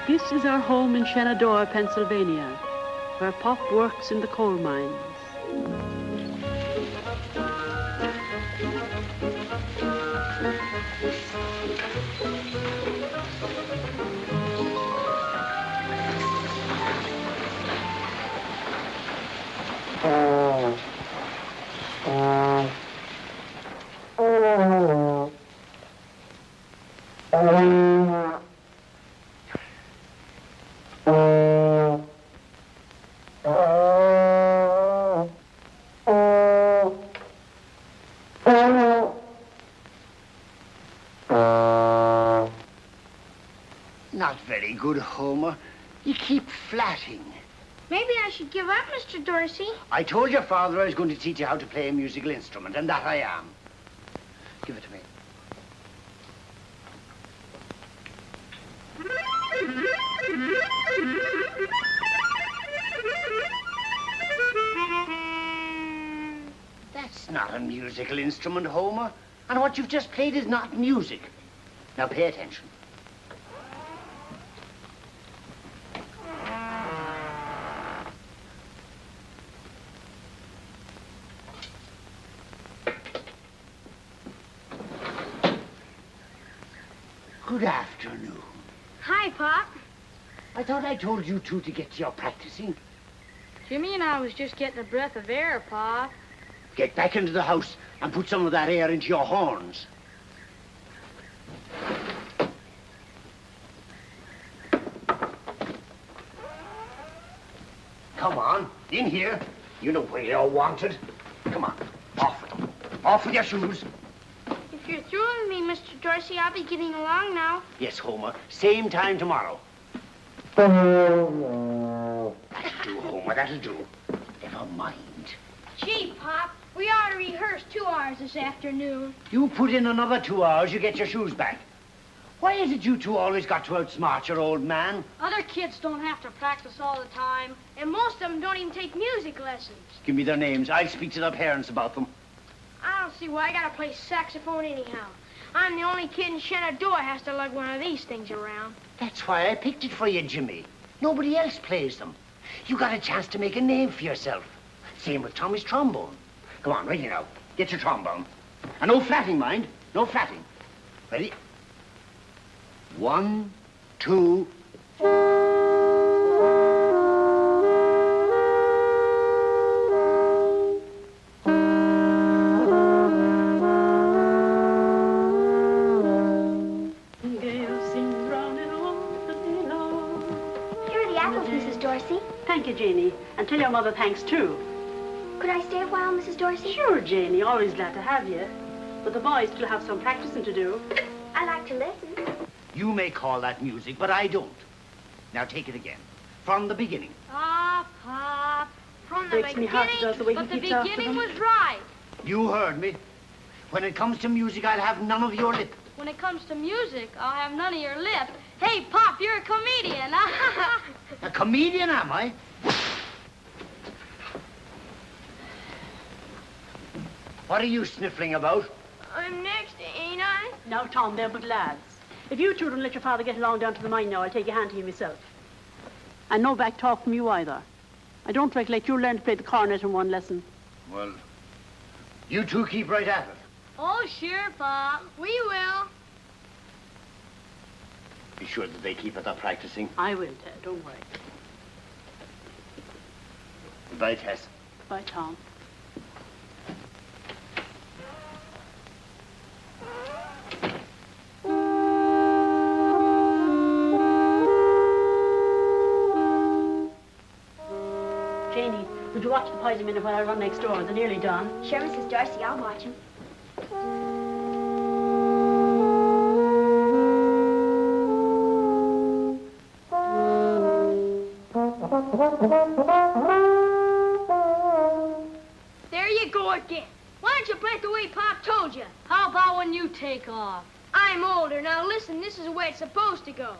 This is our home in Shenandoah, Pennsylvania, where Pop works in the coal mines. Not very good, Homer. You keep flatting. Maybe I should give up, Mr. Dorsey. I told your father I was going to teach you how to play a musical instrument, and that I am. Give it to me. That's not a musical instrument, Homer. And what you've just played is not music. Now pay attention. Good afternoon. Hi, Pop. I thought I told you two to get to your practicing. Jimmy and I was just getting a breath of air, Pop. Get back into the house and put some of that air into your horns. Come on, in here. You know where you're wanted. Come on, off with them. Off with your shoes. If you're through with me, Mr. Dorsey, I'll be getting along now. Yes, Homer. Same time tomorrow. That'll do, Homer, that'll do. Never mind. Gee, Pop, we ought to rehearse 2 hours this afternoon. You put in another 2 hours, you get your shoes back. Why is it you two always got to outsmart your old man? Other kids don't have to practice all the time, and most of them don't even take music lessons. Give me their names. I'll speak to their parents about them. I don't see why I gotta play saxophone anyhow. I'm the only kid in Shenandoah has to lug one of these things around. That's why I picked it for you, Jimmy. Nobody else plays them. You got a chance to make a name for yourself. Same with Tommy's trombone. Come on, right here now. Get your trombone. And no flatting, mind. No flatting. Ready? 1, 2... Thank you, Janie. And tell your mother thanks, too. Could I stay a while, Mrs. Dorsey? Sure, Janie. Always glad to have you. But the boys still have some practicing to do. I like to listen. You may call that music, but I don't. Now take it again. From the beginning. Ah, Pop. From the Breaks me heart, does, the way beginning, but he the keeps after beginning them. was right. You heard me. When it comes to music, I'll have none of your lip. When it comes to music, I'll have none of your lip. Hey, Pop, you're a comedian. A comedian, am I? What are you sniffling about? I'm next, ain't I? Now, Tom, they're but lads. If you two don't let your father get along down to the mine now, I'll take a hand to you myself. And no back talk from you either. I don't recollect you learned to play the cornet in one lesson. Well, you two keep right at it. Oh, sure, Pop. We will. Be sure that they keep at their practicing. I will, Ted. Don't worry. Goodbye, Tess. Bye, Tom. Janie, would you watch the pies a minute while I run next door? They're nearly done. Sure, Mrs. Dorsey, I'll watch him. There you go again. Why don't you play it the way Pop told you? How about when you take off? I'm older. Now listen, this is the way it's supposed to go.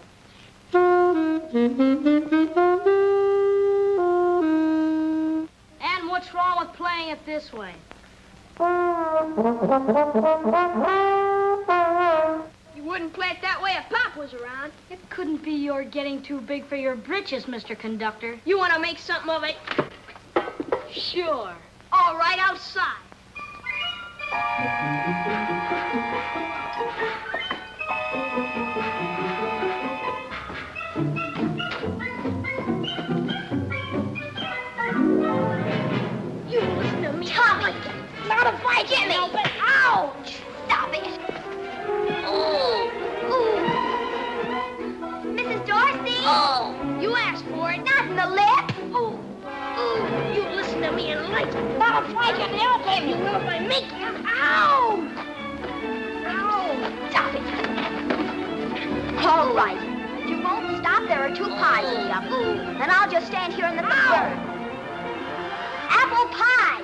And what's wrong with playing it this way? You Wouldn't play it that way if Pop was around. It couldn't be you're getting too big for your britches, Mr. Conductor. You want to make something of it? Sure. All right, outside. You listen to me. Tommy! Not if I get me! But ouch! Stop it! Oh! Ooh! Mrs. Dorsey! Oh! You asked for it. Not in the lip! Oh! Oh! You listen to me and like it. Not if I get help him! You will if I make you. Ow! Ow! Stop it! All right. If you won't stop, there are 2 pies in the oven. And I'll just stand here and let them burn. Apple pie!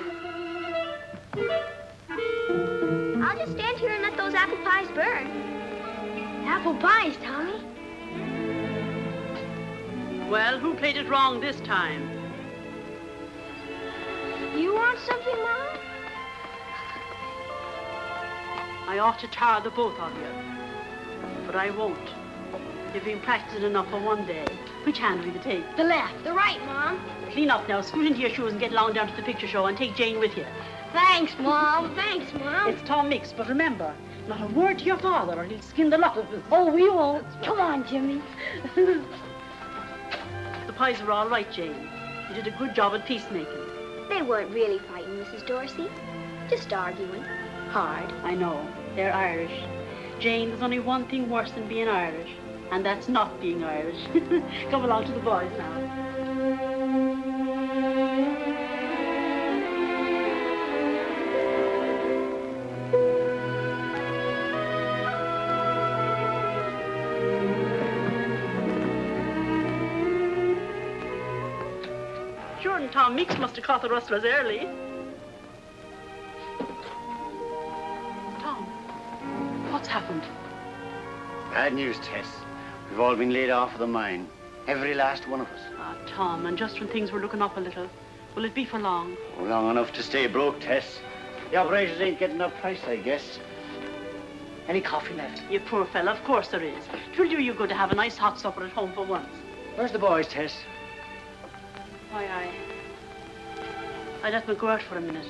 I'll just stand here and let those apple pies burn. Apple pies, Tommy. Well, who played it wrong this time? You want something, Mom? I ought to tar the both of you. But I won't. You've been practicing enough for one day. Which hand will you take? The left, the right, Mom. Clean up now, scoot into your shoes and get along down to the picture show and take Jane with you. Thanks, Mom. Thanks, Mom. It's Tom Mix, but remember, not a word to your father or he'll skin the lot of us. Oh, we won't. Come on, Jimmy. The pies were all right, Jane. You did a good job at peacemaking. They weren't really fighting, Mrs. Dorsey. Just arguing. Hard. I know. They're Irish. Jane, there's only one thing worse than being Irish, and that's not being Irish. Come along to the boys now. Sure, and Tom Meeks must have caught the rustlers early. Tom, what's happened? Bad news, Tess. We've all been laid off of the mine. Every last one of us. Ah, Tom, and just when things were looking up a little, will it be for long? Oh, long enough to stay broke, Tess. The operators ain't getting enough price, I guess. Any coffee left? You poor fella, of course there is. 'Twill do you good to have a nice hot supper at home for once. Where's the boys, Tess? Why, I let them go out for a minute.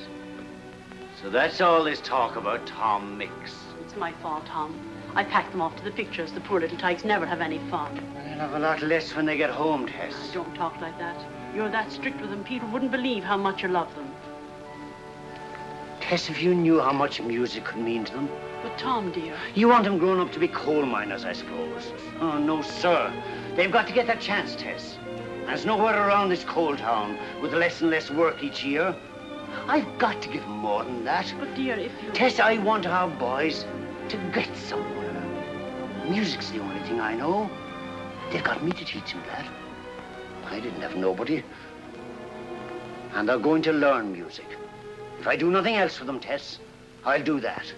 So that's all this talk about Tom Mix. It's my fault, Tom. I packed them off to the pictures. The poor little tykes never have any fun. They'll have a lot less when they get home, Tess. Don't talk like that. You're that strict with them, people wouldn't believe how much you love them. Tess, if you knew how much music could mean to them. But Tom, dear. You want them grown up to be coal miners, I suppose. Oh, no, sir. They've got to get their chance, Tess. There's nowhere around this coal town with less and less work each year. I've got to give them more than that. But dear, if you... Tess, I want our boys to get somewhere. Music's the only thing I know. They've got me to teach them that. I didn't have nobody. And they're going to learn music. If I do nothing else for them, Tess, I'll do that.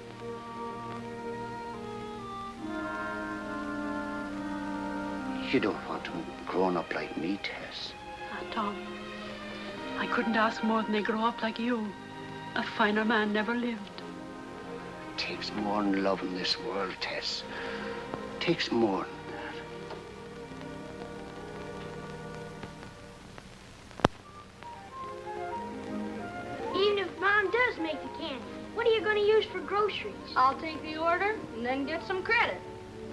You don't want them growing up like me, Tess. Ah, Tom, I couldn't ask more than they grow up like you. A finer man never lived. It takes more than love in this world, Tess. It takes more than that. Even if Mom does make the candy, what are you going to use for groceries? I'll take the order and then get some credit.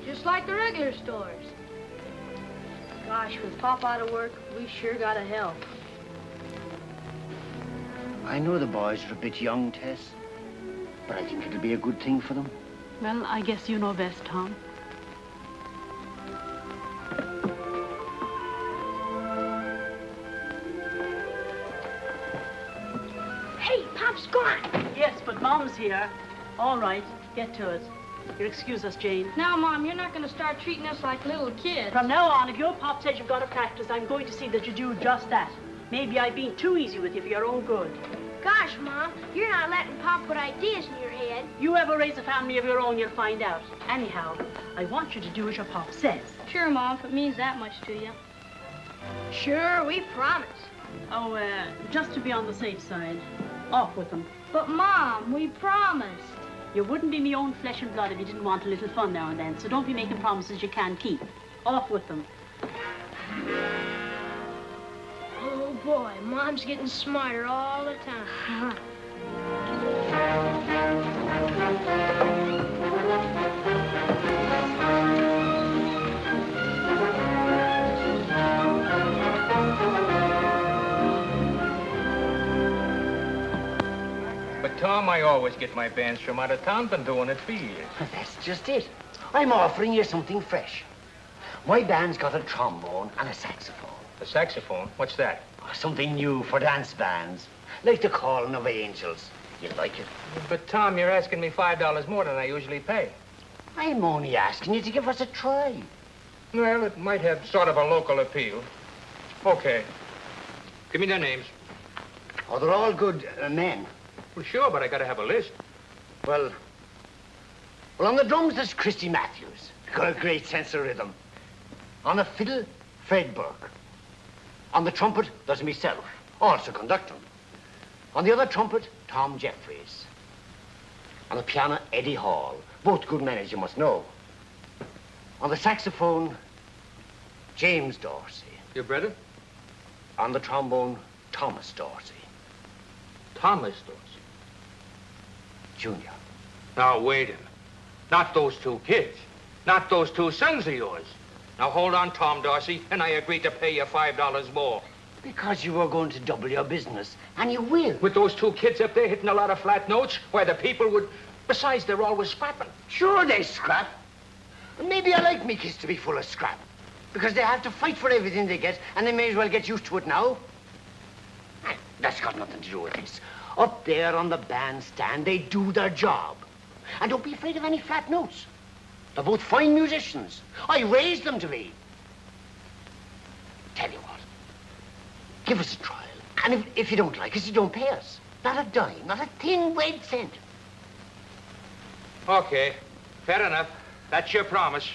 Just like the regular stores. Gosh, with Pop out of work, we sure gotta help. I know the boys are a bit young, Tess, but I think it'll be a good thing for them. Well, I guess you know best, Tom. Hey, Pop's gone. Yes, but Mom's here. All right, get to it. You'll excuse us, Jane. Now, Mom, you're not gonna start treating us like little kids. From now on, if your pop says you've got to practice, I'm going to see that you do just that. Maybe I've been too easy with you for your own good. Gosh, Mom, you're not letting Pop put ideas in your head. You ever raise a family of your own, you'll find out. Anyhow, I want you to do as your pop says. Sure, Mom, if it means that much to you. Sure, we promise. Oh, just to be on the safe side. Off with them. But, Mom, we promised. You wouldn't be my own flesh and blood if you didn't want a little fun now and then, so don't be making promises you can't keep. Off with them. Oh, boy, Mom's getting smarter all the time. But, Tom, I always get my bands from out of town. Been doing it for years. That's just it. I'm offering you something fresh. My band's got a trombone and a saxophone. A saxophone? What's that? Something new for dance bands, like the Calling of Angels. You like it? But, Tom, you're asking me $5 more than I usually pay. I'm only asking you to give us a try. Well, it might have sort of a local appeal. Okay. Give me their names. Oh, they're all good men. Well, sure, but I gotta have a list. Well, on the drums, there's Christy Matthews. Got a great sense of rhythm. On the fiddle, Fred Burke. On the trumpet, there's myself, also conducting. On the other trumpet, Tom Jeffries. On the piano, Eddie Hall. Both good men, as you must know. On the saxophone, James Dorsey. Your brother? On the trombone, Thomas Dorsey. Thomas Dorsey. Junior. Now, wait a minute. Not those two kids. Not those two sons of yours. Now, hold on, Tom Dorsey, and I agree to pay you $5 more. Because you were going to double your business, and you will. With those two kids up there hitting a lot of flat notes, where the people would... Besides, they're always scrapping. Sure, they scrap. And maybe I like me kids to be full of scrap. Because they have to fight for everything they get, and they may as well get used to it now. That's got nothing to do with this. Up there on the bandstand, they do their job. And don't be afraid of any flat notes. They're both fine musicians. I raised them to be. Tell you what, give us a trial. And if you don't like us, you don't pay us. Not a dime, not a thin red cent. Okay, fair enough. That's your promise.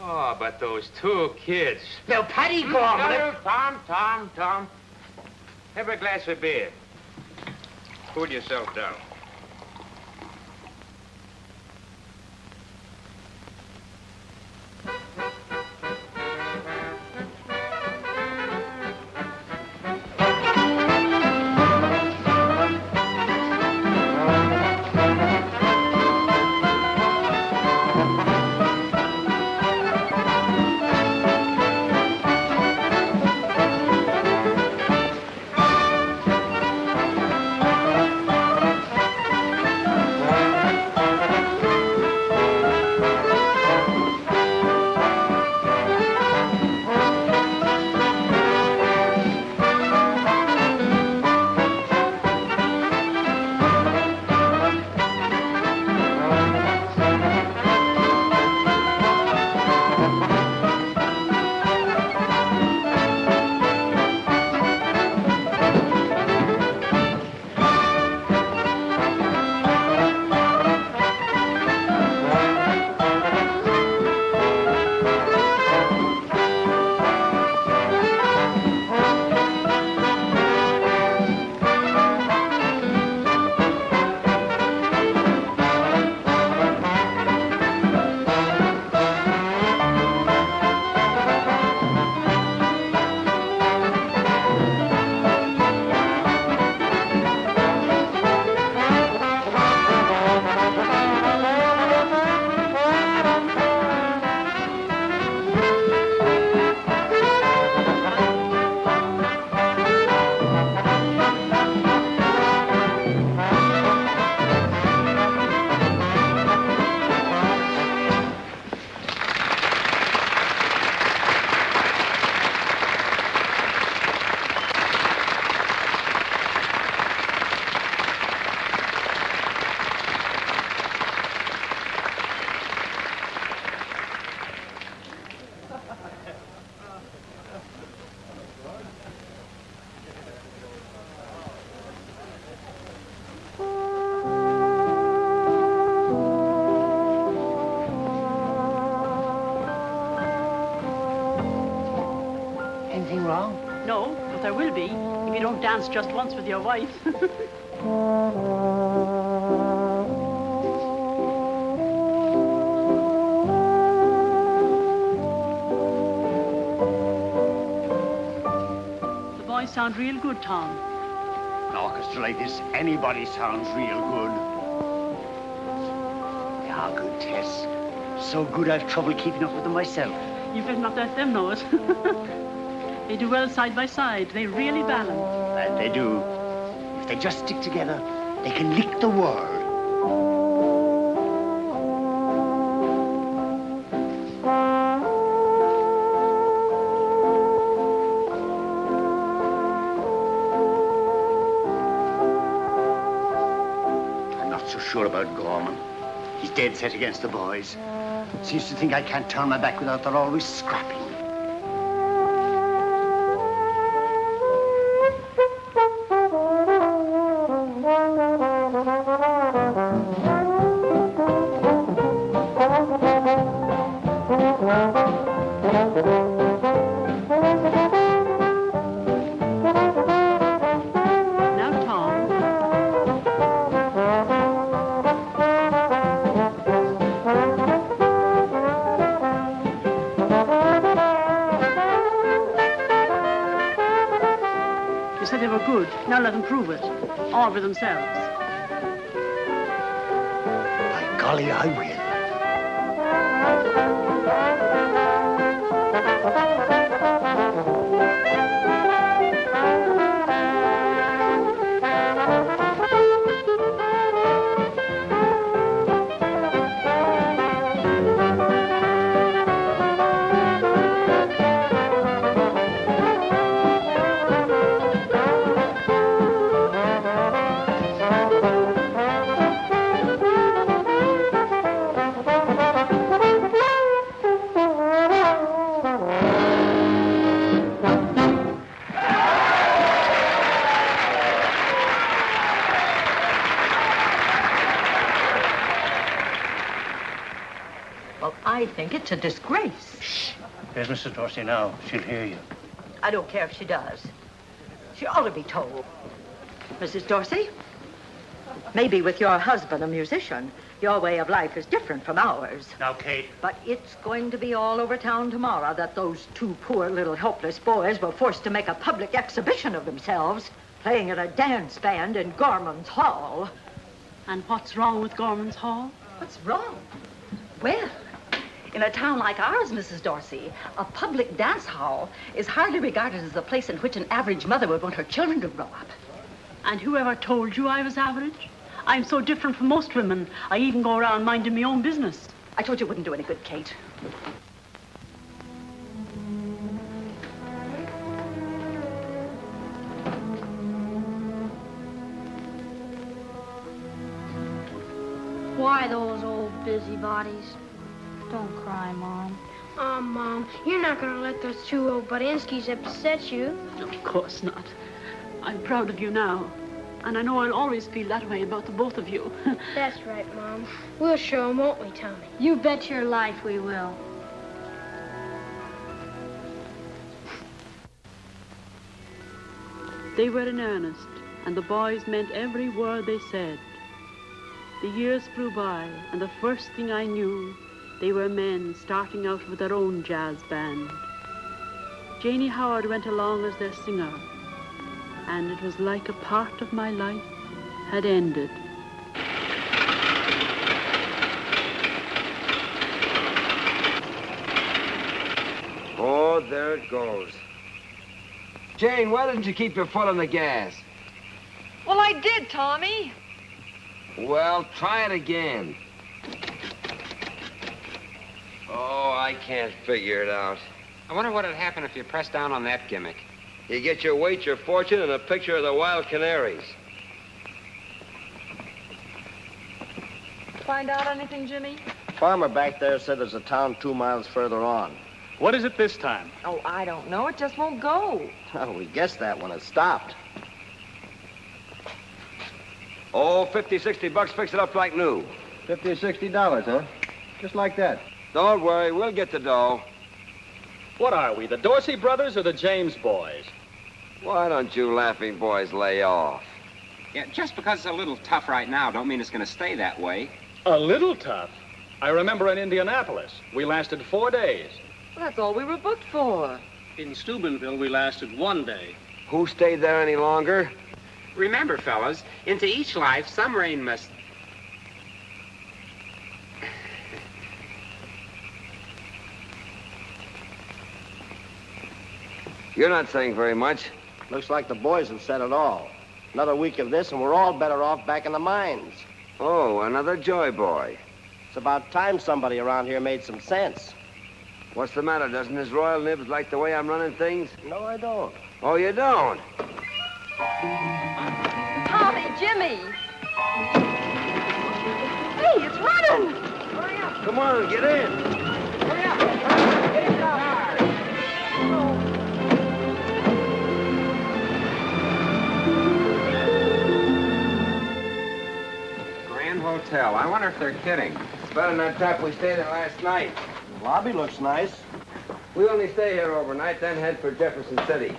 Oh, but those two kids. Now, Paddy, go on. No, Tom. Have a glass of beer. Cool yourself down. Anything wrong? No, but there will be if you don't dance just once with your wife. real good, Tom. An orchestra like this, anybody sounds real good. They are good, Tess. So good I've trouble keeping up with them myself. You better not let them know it. They do well side by side. They really balance. That they do. If they just stick together, they can lick the world. I'm not so sure about Gorman. He's dead set against the boys. Seems to think I can't turn my back without they're always scrapping. Now, Tom. You said they were good. Now let them prove it. All for themselves. By golly, I will. Well, I think it's a disgrace. Shh. There's Mrs. Dorsey now. She'll hear you. I don't care if she does. She ought to be told. Mrs. Dorsey, maybe with your husband a musician, your way of life is different from ours. Now, Kate. But it's going to be all over town tomorrow that those two poor little helpless boys were forced to make a public exhibition of themselves, playing in a dance band in Gorman's Hall. And what's wrong with Gorman's Hall? What's wrong? Well, in a town like ours, Mrs. Dorsey, a public dance hall is hardly regarded as a place in which an average mother would want her children to grow up. And whoever told you I was average? I'm so different from most women. I even go around minding my own business. I told you it wouldn't do any good, Kate. Why those old busybodies? Don't cry, Mom. Oh, Mom, you're not gonna let those two old Badinskis upset you. Of course not. I'm proud of you now. And I know I'll always feel that way about the both of you. That's right, Mom. We'll show 'em, won't we, Tommy? You bet your life we will. They were in earnest, and the boys meant every word they said. The years flew by, and the first thing I knew, they were men starting out with their own jazz band. Janie Howard went along as their singer, and it was like a part of my life had ended. Oh, there it goes. Jane, why didn't you keep your foot on the gas? Well, I did, Tommy. Well, try it again. Oh, I can't figure it out. I wonder what'd happen if you pressed down on that gimmick. You get your weight, your fortune, and a picture of the wild canaries. Find out anything, Jimmy? Farmer back there said there's a town 2 miles further on. What is it this time? Oh, I don't know. It just won't go. Well, we guessed that when it stopped. Oh, 50, 60 bucks, fix it up like new. $50 or $60, huh? Just like that. Don't worry, we'll get the dough. What are we, the Dorsey brothers or the James boys? Why don't you laughing boys lay off? Yeah, just because it's a little tough right now don't mean it's going to stay that way. A little tough. I remember in Indianapolis, we lasted 4 days. Well, that's all we were booked for. In Steubenville, we lasted 1 day. Who stayed there any longer? Remember, fellas, into each life, some rain must... You're not saying very much. Looks like the boys have said it all. Another week of this, and we're all better off back in the mines. Oh, another joy boy. It's about time somebody around here made some sense. What's the matter? Doesn't his royal nibs like the way I'm running things? No, I don't. Oh, you don't? Tommy, Jimmy! Hey, it's running! Hurry up! Come on, get in! Hurry up! Get in the car! Grand Hotel. I wonder if they're kidding. It's better than that trap we stayed in last night. The lobby looks nice. We only stay here overnight, then head for Jefferson City.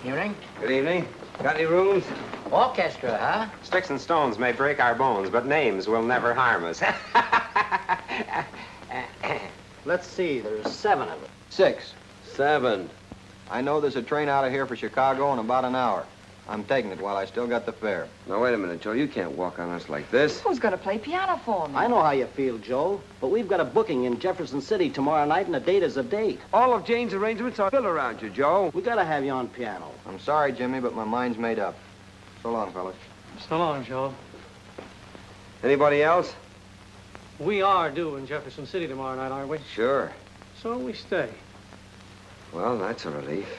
Evening. Good evening. Got any rooms? Orchestra, huh? Sticks and stones may break our bones, but names will never harm us. Let's see, there's 7 of them. 6. 7. I know there's a train out of here for Chicago in about an hour. I'm taking it while I still got the fare. Now, wait a minute, Joe. You can't walk on us like this. Who's going to play piano for me? I know how you feel, Joe, but we've got a booking in Jefferson City tomorrow night, and a date is a date. All of Jane's arrangements are built around you, Joe. We gotta have you on piano. I'm sorry, Jimmy, but my mind's made up. So long, fellas. So long, Joe. Anybody else? We are due in Jefferson City tomorrow night, aren't we? Sure. So we stay. Well, that's a relief.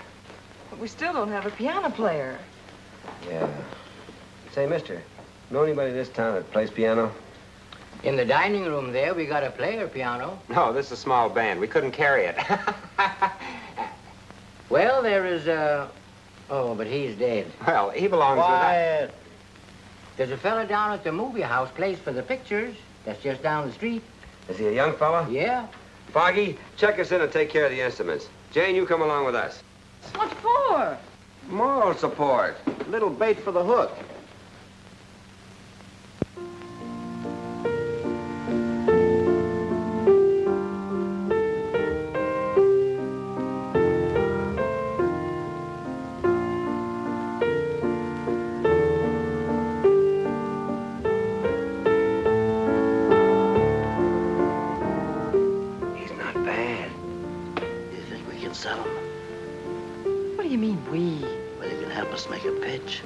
But we still don't have a piano player. Yeah. Say, mister, know anybody in this town that plays piano? In the dining room there, we got a player piano. No, this is a small band. We couldn't carry it. Well, there is oh, but he's dead. Well, he belongs Quiet. There's a fella down at the movie house, plays for the pictures. That's just down the street. Is he a young fella? Yeah. Foggy, check us in and take care of the instruments. Jane, you come along with us. What for? Moral support. Little bait for the hook. He's not bad. You think we can sell him? What do you mean, we? Well, you can help us make a pitch.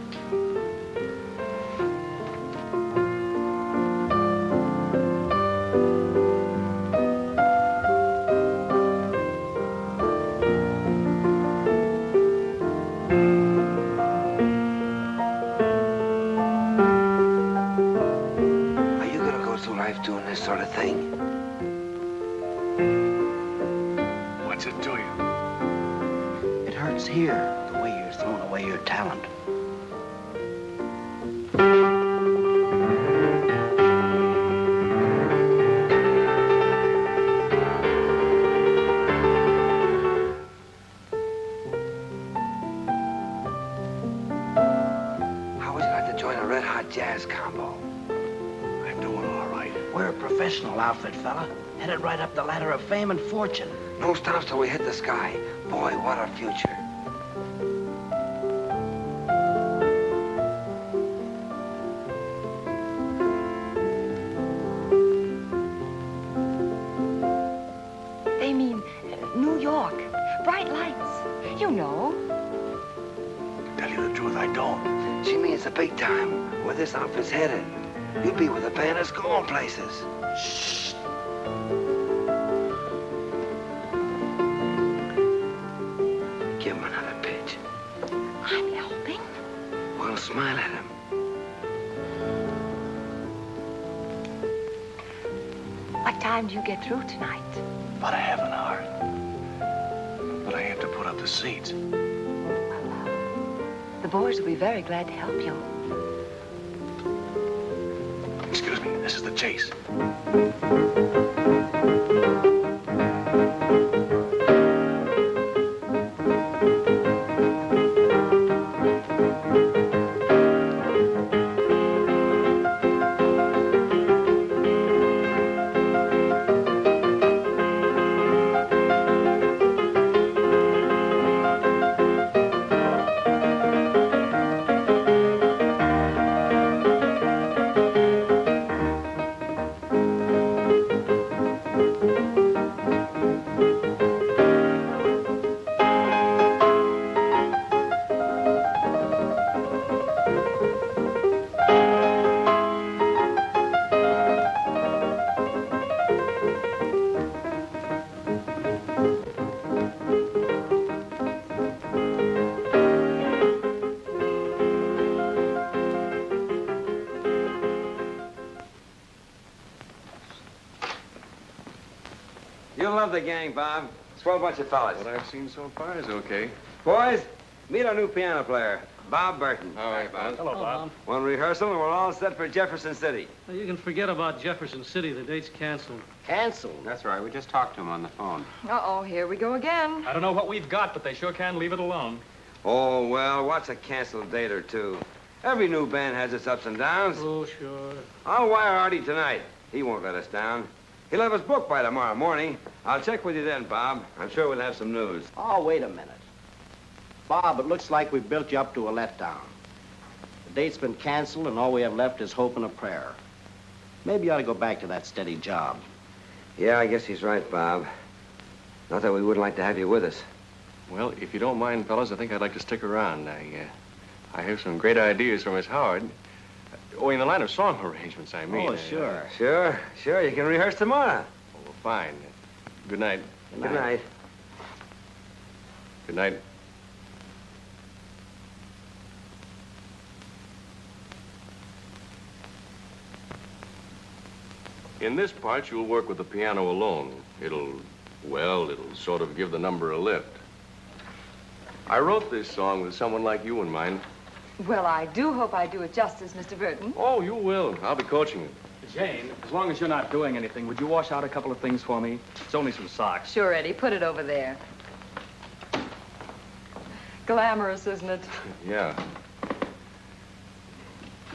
Are you gonna go through life doing this sort of thing? What's it to you? It hurts here, the way you're throwing away your talent. How would you like to join a red hot jazz combo? I'm doing all right. We're a professional outfit, fella. Headed right up the ladder of fame and fortune. No stops till we hit the sky. Boy, what a future. They mean New York. Bright lights. You know. Tell you the truth, I don't. She means the big time, where this outfit's headed. You'll be with a band that's going places. Shh. Give him another pitch. I'm helping. Well, smile at him. What time do you get through tonight? About a half an hour. But I have to put up the seats. The boys will be very glad to help you. Excuse me, this is the chase. You'll love the gang, Bob. Swell bunch of fellas. What I've seen so far is okay. Boys, meet our new piano player, Bob Burton. All right, Bob. Hello, Bob. One rehearsal and we're all set for Jefferson City. Well, you can forget about Jefferson City. The date's canceled. Canceled? That's right. We just talked to him on the phone. Uh-oh, here we go again. I don't know what we've got, but they sure can leave it alone. Oh, well, what's a canceled date or two? Every new band has its ups and downs. Oh, sure. I'll wire Artie tonight. He won't let us down. He'll have his book by tomorrow morning. I'll check with you then, Bob. I'm sure we'll have some news. Oh, wait a minute. Bob, it looks like we've built you up to a letdown. The date's been canceled, and all we have left is hope and a prayer. Maybe you ought to go back to that steady job. Yeah, I guess he's right, Bob. Not that we wouldn't like to have you with us. Well, if you don't mind, fellas, I think I'd like to stick around. I have some great ideas from Miss Howard. Oh, in the line of song arrangements, I mean. Oh, sure. Sure. You can rehearse tomorrow. Oh, well, fine. Good night. Good night. Good night. In this part, you'll work with the piano alone. It'll sort of give the number a lift. I wrote this song with someone like you in mind. Well, I do hope I do it justice, Mr. Burton. Oh, you will. I'll be coaching it. Jane, as long as you're not doing anything, would you wash out a couple of things for me? It's only some socks. Sure, Eddie. Put it over there. Glamorous, isn't it? Yeah.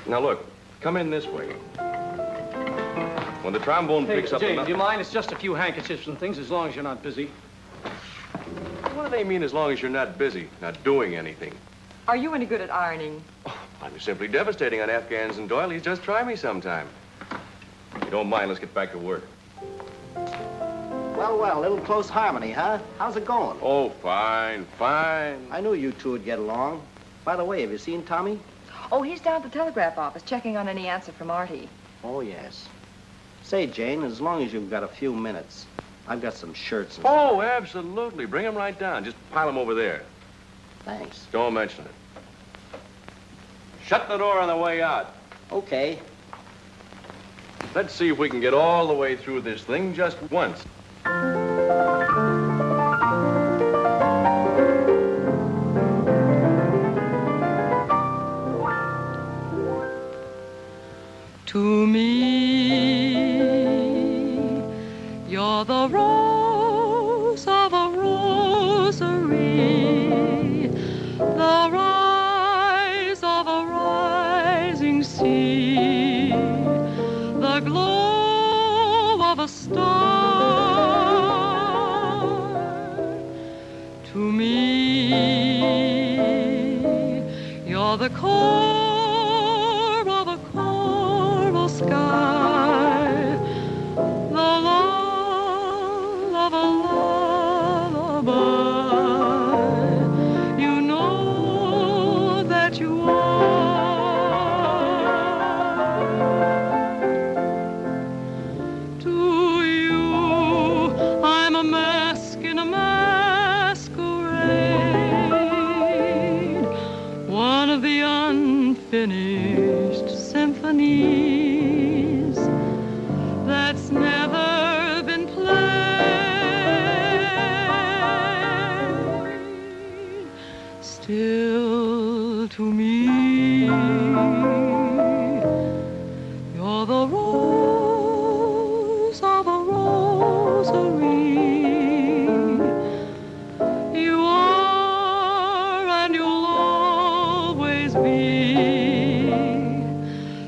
Now, look. Come in this way. When the trombone picks up... Jane, do you mind? It's just a few handkerchiefs and things, as long as you're not busy. What do they mean, as long as you're not busy, not doing anything? Are you any good at ironing? Oh, I'm simply devastating on Afghans and doilies. Just try me sometime. If you don't mind, let's get back to work. Well, a little close harmony, huh? How's it going? Oh, fine. I knew you two would get along. By the way, have you seen Tommy? Oh, he's down at the telegraph office checking on any answer from Artie. Oh, yes. Say, Jane, as long as you've got a few minutes, I've got some shirts and... Oh, absolutely. Bring them right down. Just pile them over there. Thanks. Don't mention it. Shut the door on the way out. Okay. Let's see if we can get all the way through this thing just once. To me, you're the rose of a rosary, the rise of a rising sea, the glow of a star. To me, you're the core of a coral sky, the lull of a lullaby. You know that you are. To you, I'm a mask in a masquerade, one of the unfinished symphonies that's never been played. Still, to me, you're the rose of a rosary. You are, and you'll always be,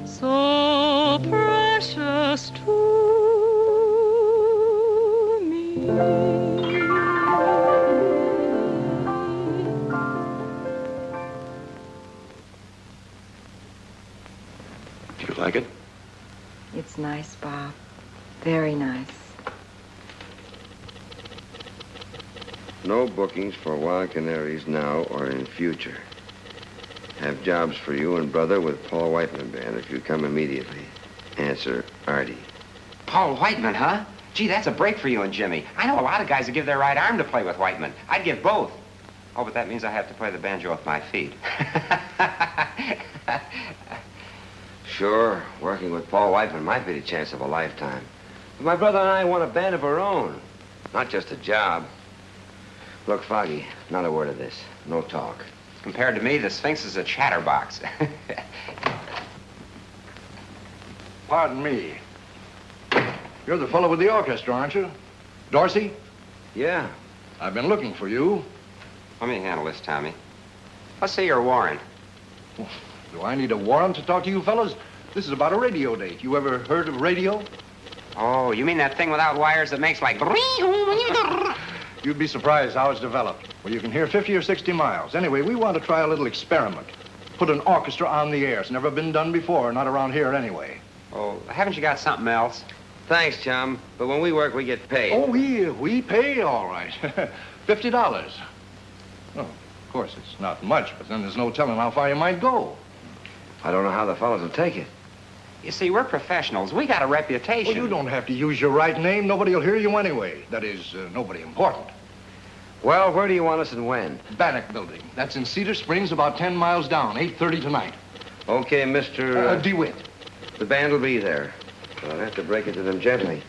so precious to me. Do you like it? It's nice, Bob. Very nice. No bookings for Wild Canaries now or in future. Have jobs for you and brother with Paul Whiteman Band if you come immediately. Answer, Artie. Paul Whiteman, huh? Gee, that's a break for you and Jimmy. I know a lot of guys who give their right arm to play with Whiteman. I'd give both. Oh, but that means I have to play the banjo with my feet. Sure, working with Paul Whiteman might be the chance of a lifetime. But my brother and I want a band of our own. Not just a job. Look, Foggy, not a word of this. No talk. Compared to me, the Sphinx is a chatterbox. Pardon me. You're the fellow with the orchestra, aren't you? Dorsey? Yeah. I've been looking for you. Let me handle this, Tommy. Let's see your warrant. Do I need a warrant to talk to you fellas? This is about a radio date. You ever heard of radio? Oh, you mean that thing without wires that makes like... You'd be surprised how it's developed. Well, you can hear 50 or 60 miles. Anyway, we want to try a little experiment. Put an orchestra on the air. It's never been done before, not around here anyway. Oh, haven't you got something else? Thanks, chum. But when we work, we get paid. Oh, we pay all right. $50. Well, of course, it's not much, but then there's no telling how far you might go. I don't know how the fellas will take it. You see, we're professionals. We got a reputation. Well, you don't have to use your right name. Nobody will hear you anyway. That is, nobody important. Well, where do you want us and when? Bannock Building. That's in Cedar Springs, about 10 miles down, 8:30 tonight. Okay, Mr. DeWitt. The band will be there. But I'll have to break it to them gently.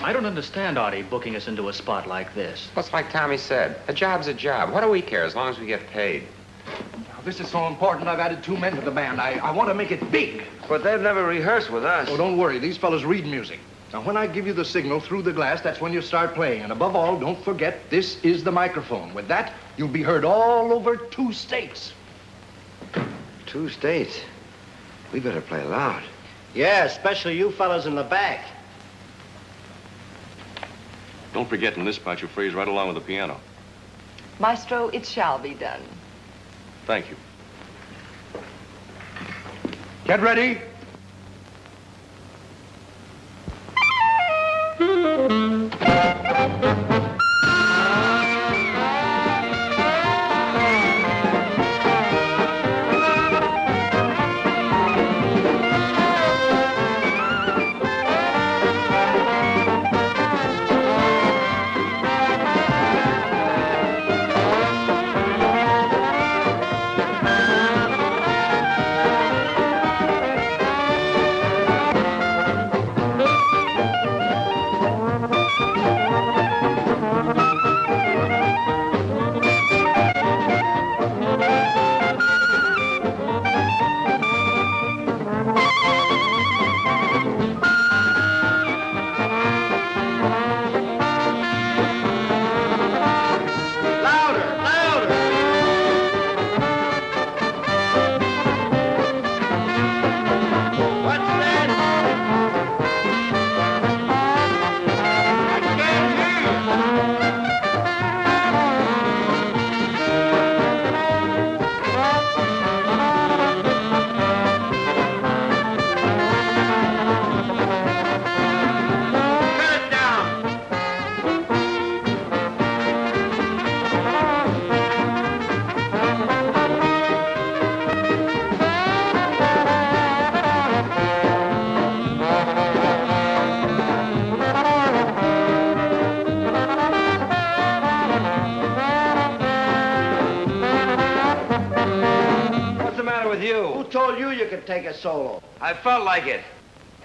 I don't understand Artie booking us into a spot like this. Well, it's like Tommy said. A job's a job. What do we care as long as we get paid? Now, this is so important, I've added 2 men to the band. I want to make it big. But they've never rehearsed with us. Oh, don't worry. These fellas read music. Now, when I give you the signal through the glass, that's when you start playing. And above all, don't forget, this is the microphone. With that, you'll be heard all over 2 states. 2 states? We better play loud. Yeah, especially you fellas in the back. Don't forget, in this part, you phrase right along with the piano. Maestro, it shall be done. Thank you. Get ready. Take a solo. I felt like it.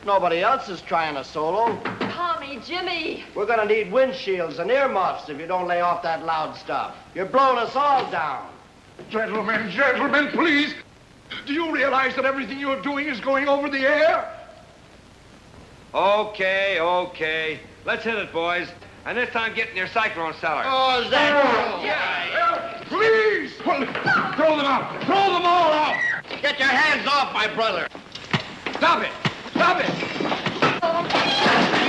Nobody else is trying a solo. Tommy, Jimmy. We're gonna need windshields and earmuffs if you don't lay off that loud stuff. You're blowing us all down. Gentlemen, please. Do you realize that everything you're doing is going over the air? Okay. Let's hit it, boys. And this time get in your cyclone cellar. Oh, is that... Yeah. Please! Throw them out! Throw them all out! Get your hands off my brother! Stop it! Stop it!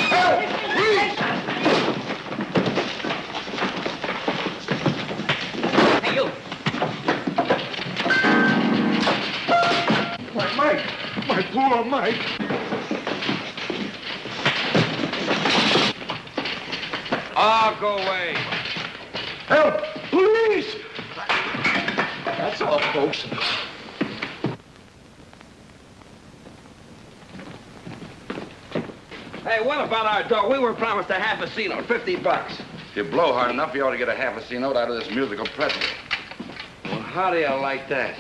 Help! Please! Hey, you! My Mike! My poor Mike! Oh, go away. Help! Police! That's all, folks. Hey, what about our dough? We were promised a half a C-note, $50. If you blow hard enough, you ought to get a half a C-note out of this musical present. Well, how do you like that?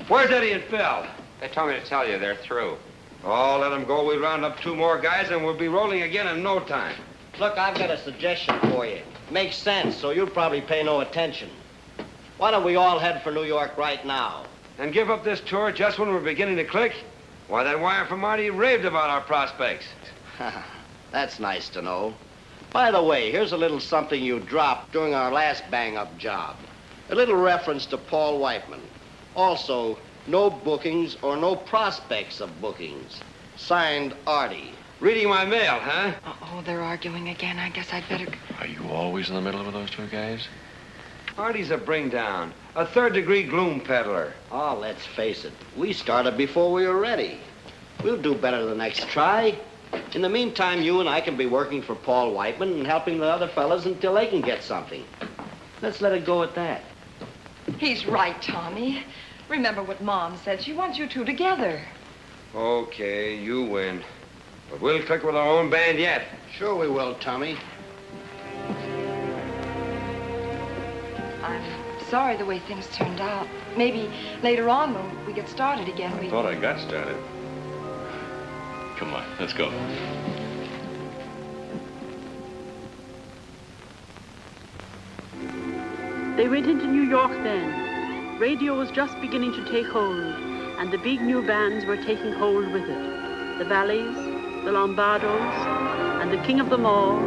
Where's Eddie and Phil? They told me to tell you they're through. Oh, let them go. We'll round up 2 more guys, and we'll be rolling again in no time. Look, I've got a suggestion for you. Makes sense, so you'll probably pay no attention. Why don't we all head for New York right now? And give up this tour just when we're beginning to click? Why, that wire from Marty raved about our prospects. That's nice to know. By the way, here's a little something you dropped during our last bang-up job. A little reference to Paul Whiteman. Also, no bookings or no prospects of bookings. Signed, Artie. Reading my mail, huh? Oh, they're arguing again. I guess I'd better... Are you always in the middle with those 2 guys? Artie's a bring-down. A third-degree gloom peddler. Oh, let's face it. We started before we were ready. We'll do better the next try. In the meantime, you and I can be working for Paul Whiteman and helping the other fellas until they can get something. Let's let it go at that. He's right, Tommy. Remember what Mom said. She wants you 2 together. Okay, you win. But we'll click with our own band yet. Sure we will, Tommy. I'm sorry the way things turned out. Maybe later on when we get started again, we... I thought I got started. Come on, let's go. They went into New York then. Radio was just beginning to take hold, and the big new bands were taking hold with it. The Valleys, the Lombardos, and the king of them all,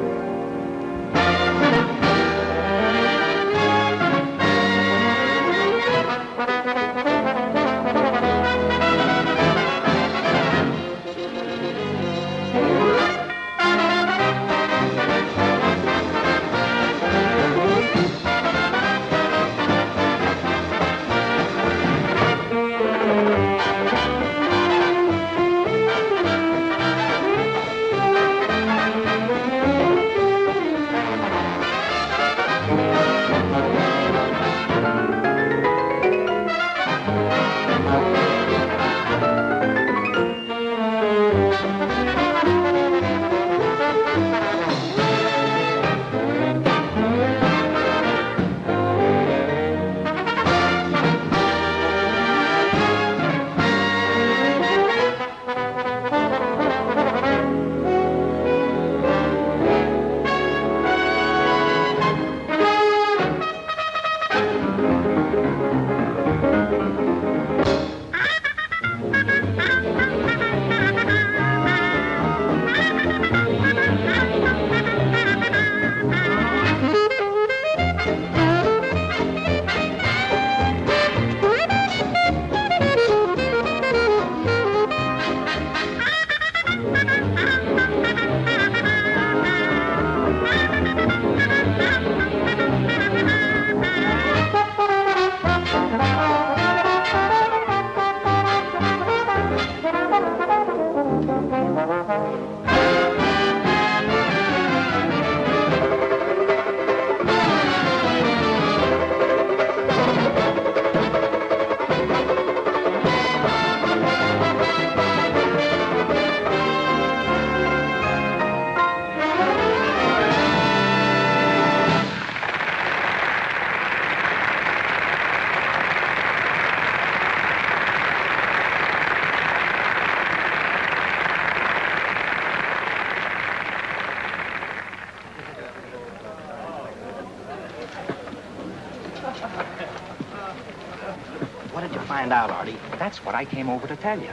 What did you find out, Artie? That's what I came over to tell you.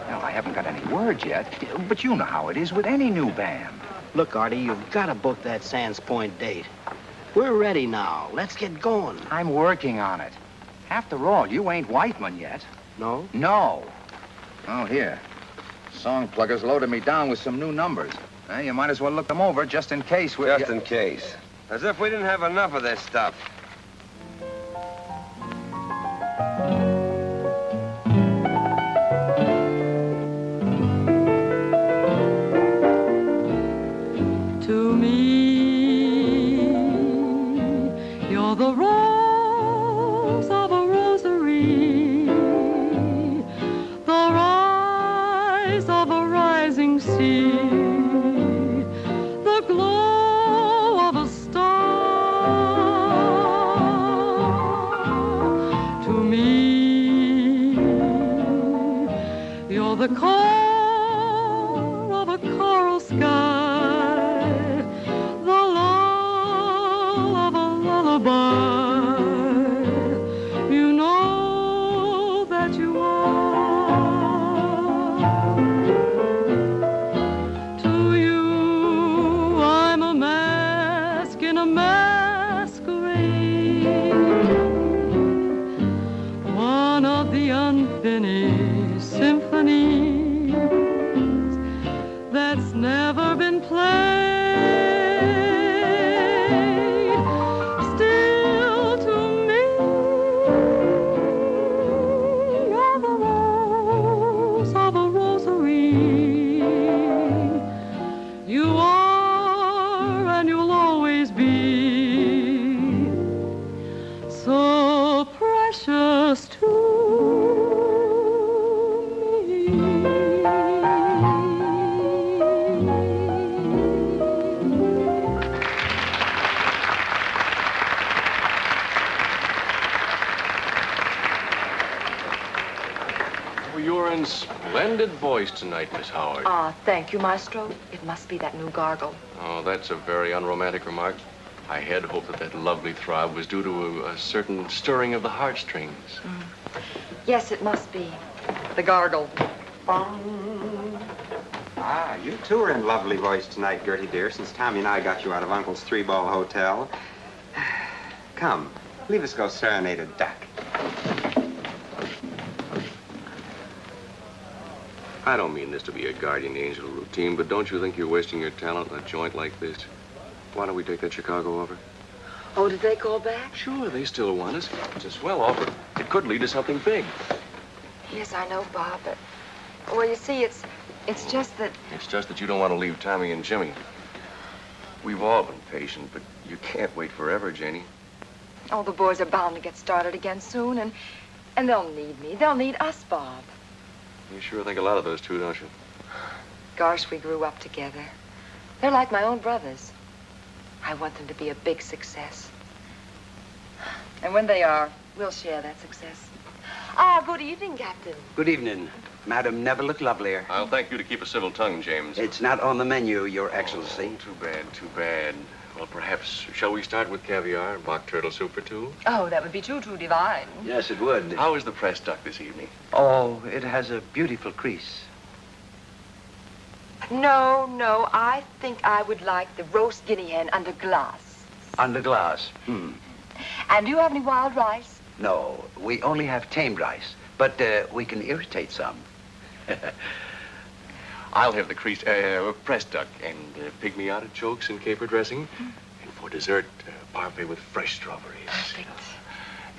Now, I haven't got any word yet, but you know how it is with any new band. Look, Artie, you've got to book that Sands Point date. We're ready now. Let's get going. I'm working on it. After all, you ain't Whiteman yet. No? No. Oh, here. Song pluggers loaded me down with some new numbers. You might as well look them over just in case we... Just in case. As if we didn't have enough of this stuff. To me, you're the rose of a rosary, the rise of a rising sea. You're the core of a coral sky, the lull of a lullaby. You know that you are. To you, I'm a mask in a masquerade, one of the unfinished symphonies that's never been played. Still to me, you're the rose of a rosary. You are and you'll always be so precious to Oh, you're in splendid voice tonight, Miss Howard. Ah, thank you, Maestro. It must be that new gargle. Oh, that's a very unromantic remark. I had hoped that that lovely throb was due to a certain stirring of the heartstrings. Yes, it must be. The gargle. Ah, you too are in lovely voice tonight, Gertie dear, since Tommy and I got you out of Uncle's three-ball hotel. Come, leave us go serenade a duck. I don't mean this to be a guardian angel routine, but don't you think you're wasting your talent in a joint like this? Why don't we take that Chicago offer? Oh, did they call back? Sure, they still want us. It's a swell offer. It could lead to something big. Yes, I know, Bob, but... Well, you see, it's just that... It's just that you don't want to leave Tommy and Jimmy. We've all been patient, but you can't wait forever, Janie. Oh, the boys are bound to get started again soon, and they'll need me. They'll need us, Bob. You sure think a lot of those two, don't you? Gosh, we grew up together. They're like my own brothers. I want them to be a big success. And when they are, we'll share that success. Ah, good evening, Captain. Good evening. Madam never looked lovelier. I'll thank you to keep a civil tongue, James. It's not on the menu, Your Excellency. Oh, too bad, too bad. Well, perhaps, shall we start with caviar, mock turtle soup for two? Oh, that would be too divine. Yes, it would. How is the pressed duck this evening? Oh, it has a beautiful crease. No, I think I would like the roast guinea hen under glass. Under glass. And do you have any wild rice? No, we only have tamed rice, but we can irritate some. I'll have the pressed duck and pygmy artichokes and caper dressing. And for dessert, parfait with fresh strawberries. Perfect.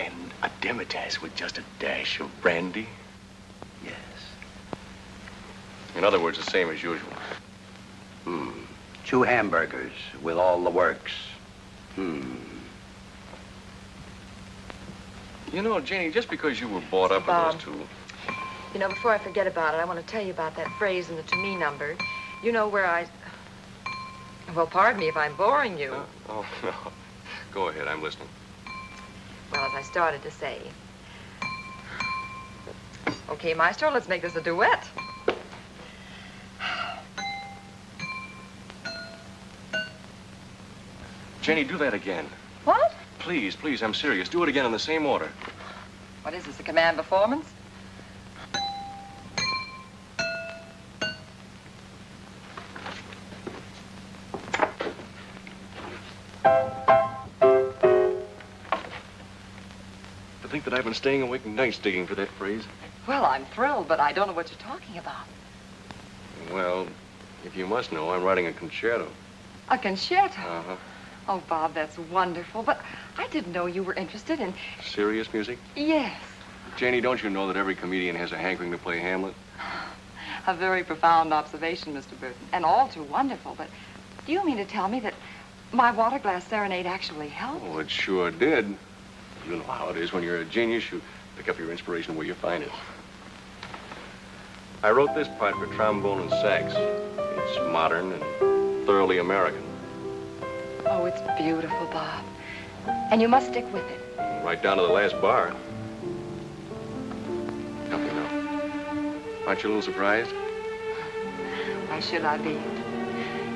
And a demitasse with just a dash of brandy. Yes. In other words, the same as usual. 2 hamburgers with all the works. You know, Janie, just because you were brought up with those two... You know, before I forget about it, I want to tell you about that phrase in the to me number. You know where I... Well, pardon me if I'm boring you. Oh, no. Go ahead, I'm listening. Well, as I started to say. Okay, Maestro, let's make this a duet. Jenny, do that again. What? Please, please, I'm serious. Do it again in the same order. What is this, a command performance? To think that I've been staying awake nights digging for that phrase. Well, I'm thrilled, but I don't know what you're talking about. Well, if you must know, I'm writing a concerto. A concerto? Uh-huh. Oh, Bob, that's wonderful, but I didn't know you were interested in... Serious music? Yes. Janie, don't you know that every comedian has a hankering to play Hamlet? A very profound observation, Mr. Burton, and all too wonderful, but do you mean to tell me that my water glass serenade actually helped? Oh, it sure did. You know how it is when you're a genius. You pick up your inspiration where you find it. I wrote this part for trombone and sax. It's modern and thoroughly American. Oh, it's beautiful, Bob. And you must stick with it. Right down to the last bar. Help me now. Aren't you a little surprised? Why should I be?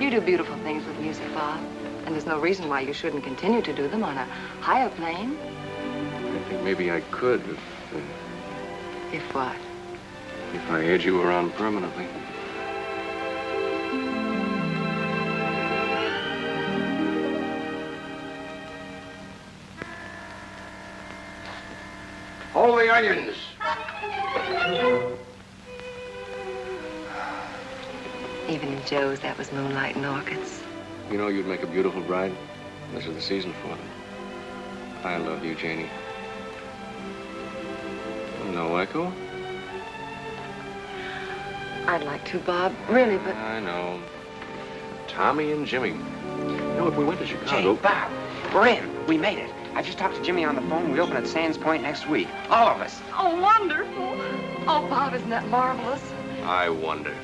You do beautiful things with music, Bob. And there's no reason why you shouldn't continue to do them on a higher plane. I think maybe I could If what? if I had you around permanently. Hold the onions. Even in Joe's, that was moonlight and orchids. You know, you'd make a beautiful bride. This is the season for them. I love you, Janie. No echo? I'd like to, Bob. Really, but... I know. Tommy and Jimmy. You know, if we went to Chicago... Jane, Bob, we're in. We made it. I just talked to Jimmy on the phone. We open at Sands Point next week. All of us. Oh, wonderful. Oh, Bob, isn't that marvelous? I wonder.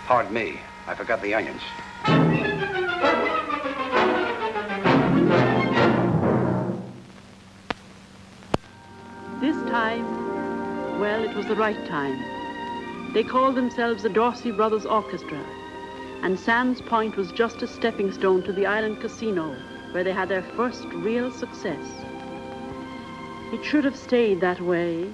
Pardon me. I forgot the onions. This time, well, it was the right time. They called themselves the Dorsey Brothers Orchestra, and Sands Point was just a stepping stone to the Island Casino, where they had their first real success. It should have stayed that way.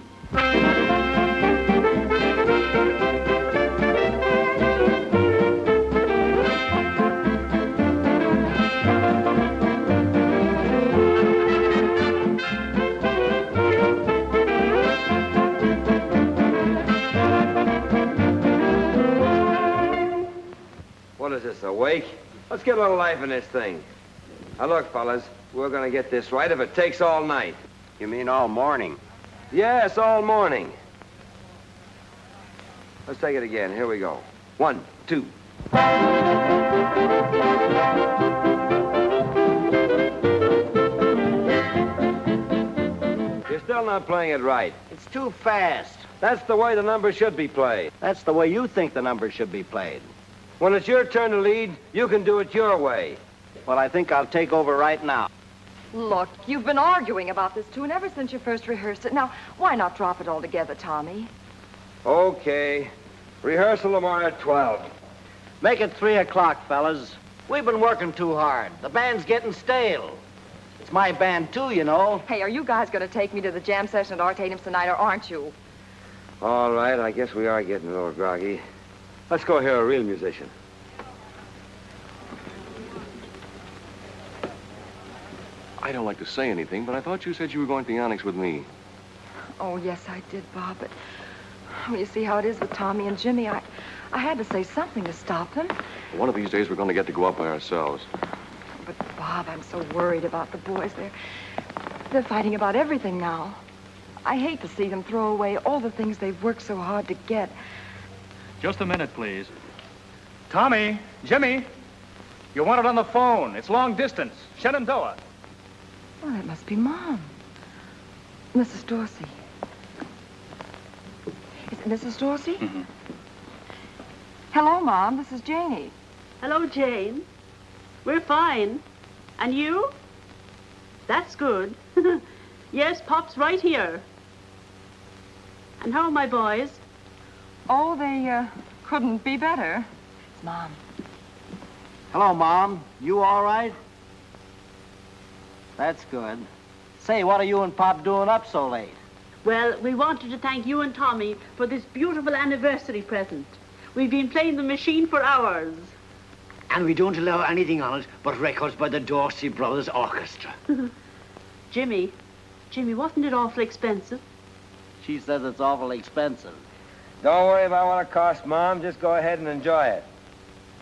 What is this, a wake? Let's get a little life in this thing. Now, look, fellas, we're gonna get this right if it takes all night. You mean all morning? Yes, all morning. Let's take it again. Here we go. 1, 2. You're still not playing it right. It's too fast. That's the way the numbers should be played. That's the way you think the numbers should be played. When it's your turn to lead, you can do it your way. Well, I think I'll take over right now. Look, you've been arguing about this tune ever since you first rehearsed it. Now, why not drop it altogether, Tommy? Okay. Rehearsal tomorrow at 12. Make it 3 o'clock, fellas. We've been working too hard. The band's getting stale. It's my band, too, you know. Hey, are you guys going to take me to the jam session at Artadium's tonight, or aren't you? All right, I guess we are getting a little groggy. Let's go hear a real musician. I don't like to say anything, but I thought you said you were going to the Onyx with me. Oh, yes, I did, Bob, but well, you see how it is with Tommy and Jimmy. I had to say something to stop them. One of these days, we're going to get to go up by ourselves. But, Bob, I'm so worried about the boys. They're fighting about everything now. I hate to see them throw away all the things they've worked so hard to get. Just a minute, please. Tommy, Jimmy, you want it on the phone. It's long distance. Shenandoah. Oh, that must be Mom. Mrs. Dorsey. Is it Mrs. Dorsey? Mm-hmm. Hello, Mom. This is Janie. Hello, Jane. We're fine. And you? That's good. Yes, Pop's right here. And how are my boys? Oh, they couldn't be better. It's Mom. Hello, Mom. You all right? That's good. Say, what are you and Pop doing up so late? Well, we wanted to thank you and Tommy for this beautiful anniversary present. We've been playing the machine for hours. And we don't allow anything on it but records by the Dorsey Brothers Orchestra. Jimmy, wasn't it awful expensive? She says it's awful expensive. Don't worry about what it costs, Mom. Just go ahead and enjoy it.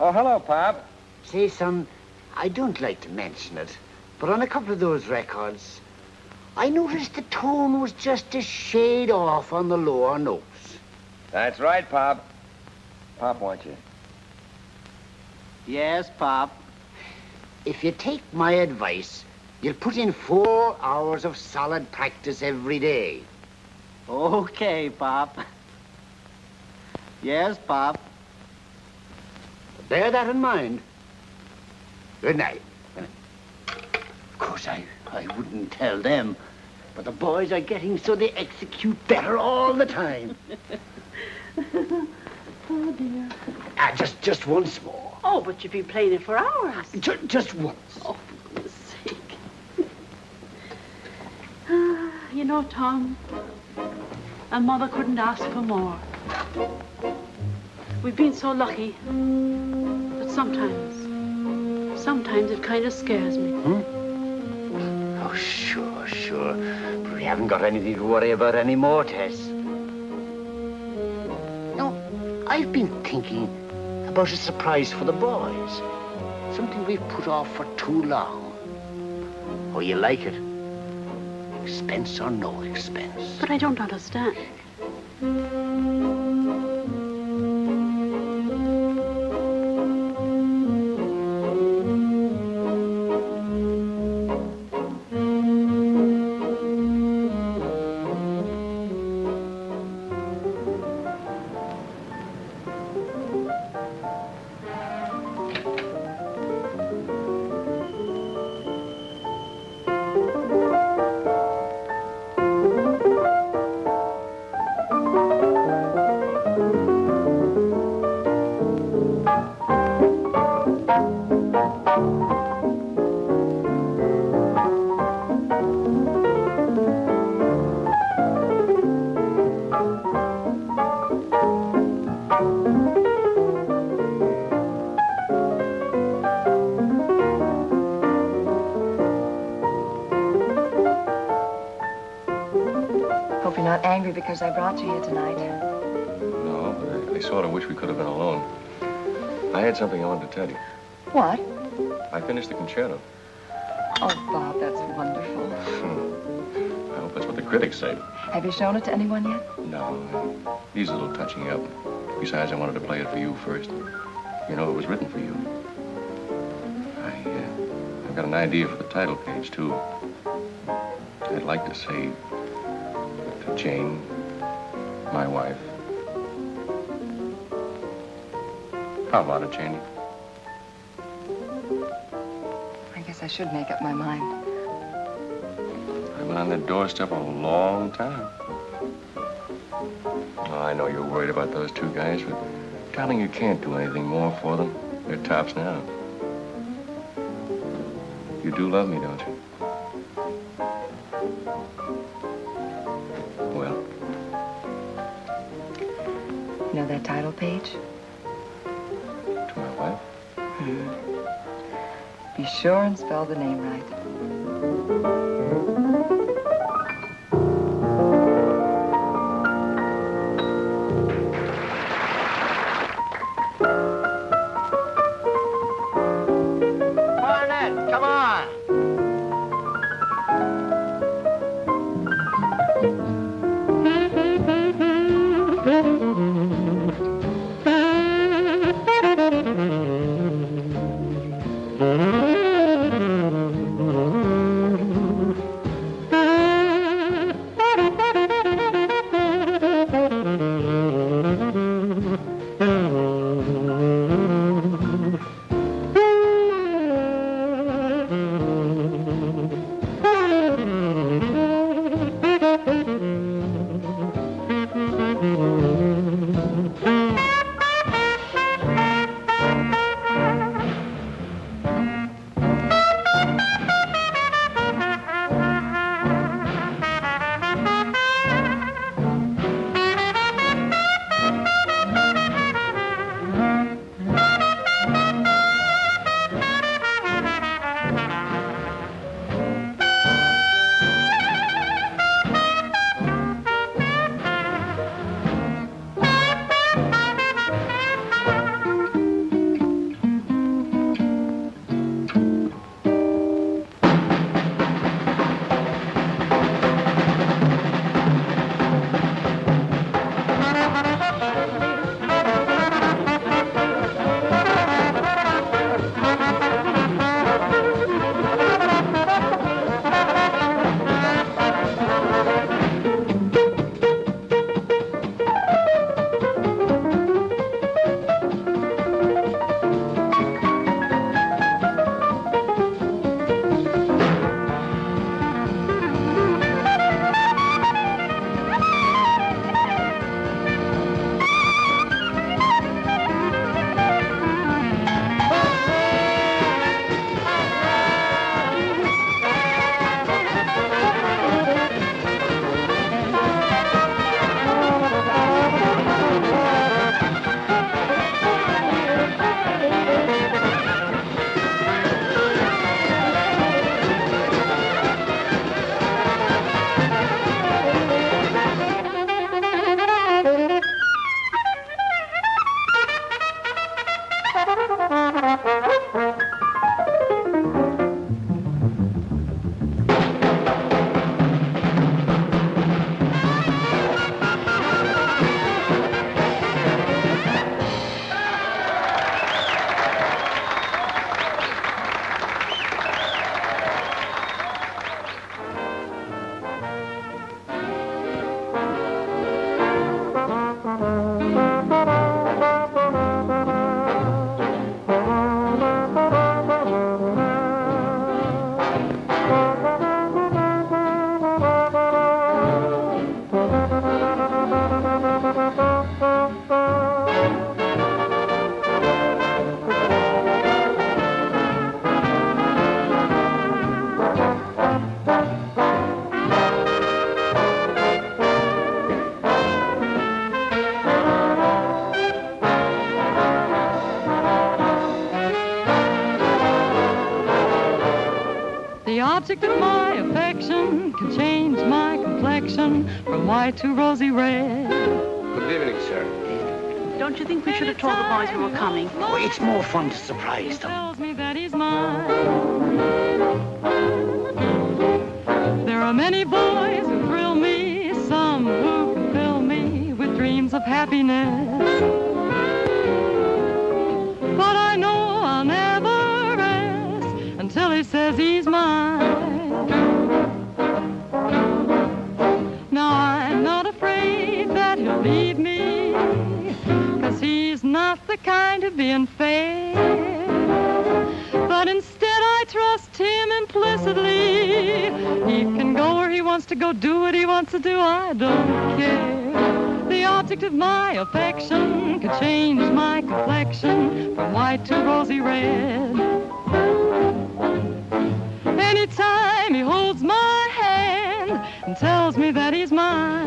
Oh, hello, Pop. Say, son, I don't like to mention it, but on a couple of those records, I noticed the tone was just a shade off on the lower notes. That's right, Pop. Pop wants you. Yes, Pop. If you take my advice, you'll put in 4 hours of solid practice every day. Okay, Pop. Yes, Pop. Bear that in mind. Good night. Of course, I wouldn't tell them, but the boys are getting so they execute better all the time. Oh, dear. Just once more. Oh, but you've been playing it for hours. Just once. Oh, for goodness sake. You know, Tom, and Mother couldn't ask for more. We've been so lucky, but sometimes it kind of scares me. Oh, sure. But we haven't got anything to worry about anymore, Tess. No, I've been thinking about a surprise for the boys. Something we've put off for too long. Oh, you like it? Expense or no expense. But I don't understand. Hope you're not angry because I brought you here tonight. No, but I sort of wish we could have been alone. I had something I wanted to tell you. What? I finished the concerto. Oh, Bob, that's wonderful. I hope that's what the critics say. Have you shown it to anyone yet? No, it needs a little touching up. Besides, I wanted to play it for you first. You know, it was written for you. I've got an idea for the title page, too. I'd like to say to Jane, my wife. How about it, Janie? I guess I should make up my mind. I've been on that doorstep a long time. Oh, I know you're worried about those two guys, but darling, you can't do anything more for them. They're tops now. You do love me, don't you? Well? You know that title page? To my wife? Be sure and spell the name right. Come on. The object of my affection can change my complexion from white to rosy red. Good evening, sir. Don't you think we should have told the boys we were coming? Oh, it's more fun to surprise them. Tells me that he's mine. There are many boys who thrill me, some who can fill me with dreams of happiness. But I know I'll never rest until he says he's mine. Now I'm not afraid that he'll leave me, 'cause he's not the kind of being fair. But instead I trust him implicitly. He can go where he wants to go, do what he wants to do, I don't care. The object of my affection could change my complexion from white to rosy red. Anytime he holds my hand and tells me that he's mine.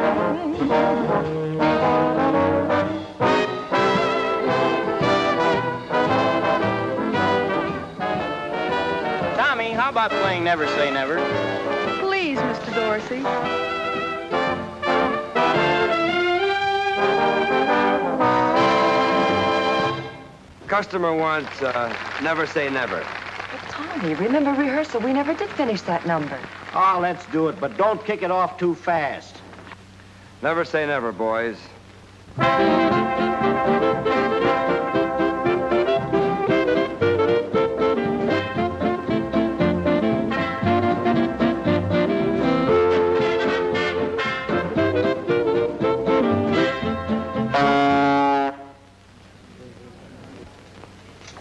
Tommy, how about playing Never Say Never? Please, Mr. Dorsey. Customer wants Never Say Never. Tommy, remember rehearsal? We never did finish that number. Oh, let's do it, but don't kick it off too fast. Never say never, boys.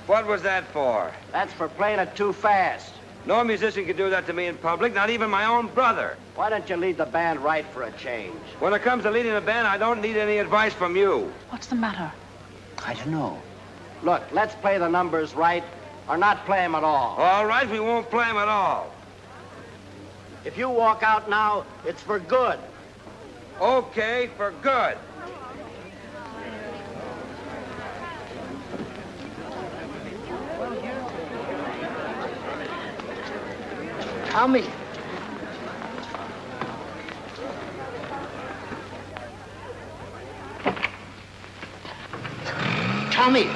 What was that for? That's for playing it too fast. No musician can do that to me in public, not even my own brother. Why don't you lead the band right for a change? When it comes to leading a band, I don't need any advice from you. What's the matter? I don't know. Look, let's play the numbers right, or not play them at all. All right, we won't play them at all. If you walk out now, it's for good. Okay, for good. Tommy. Tommy.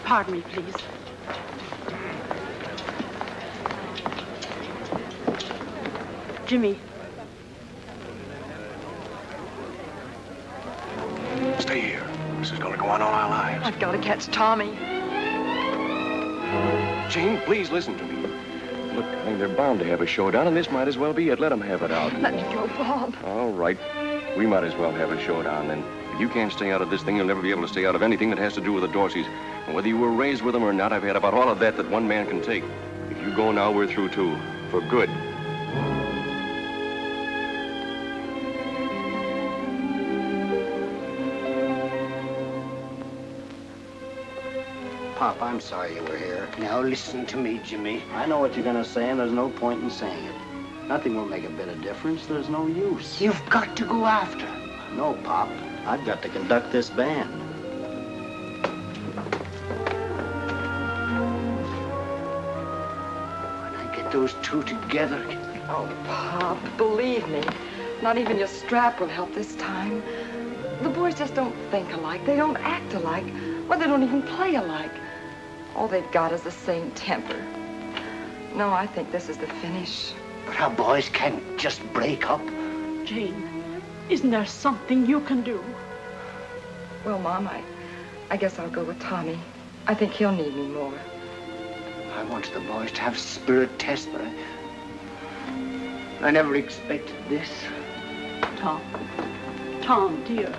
Pardon me, please. Jimmy. Stay here. This is going to go on all our lives. I've got to catch Tommy. Jane, please listen to me. Look, I think they're bound to have a showdown, and this might as well be it. Let them have it out. Let me go, Bob. All right. We might as well have a showdown, then. If you can't stay out of this thing, you'll never be able to stay out of anything that has to do with the Dorseys. And whether you were raised with them or not, I've had about all of that one man can take. If you go now, we're through, too. For good. Pop, I'm sorry you were here. Now listen to me, Jimmy. I know what you're going to say, and there's no point in saying it. Nothing will make a bit of difference. There's no use. You've got to go after. No, Pop. I've got to conduct this band. When I get those two together. Oh, Pop, believe me, not even your strap will help this time. The boys just don't think alike. They don't act alike. Well, they don't even play alike. All they've got is the same temper. No, I think this is the finish. But our boys can't just break up. Jane, isn't there something you can do? Well, Mom, I guess I'll go with Tommy. I think he'll need me more. I wanted the boys to have spirit tests, but I never expected this. Tom, dear.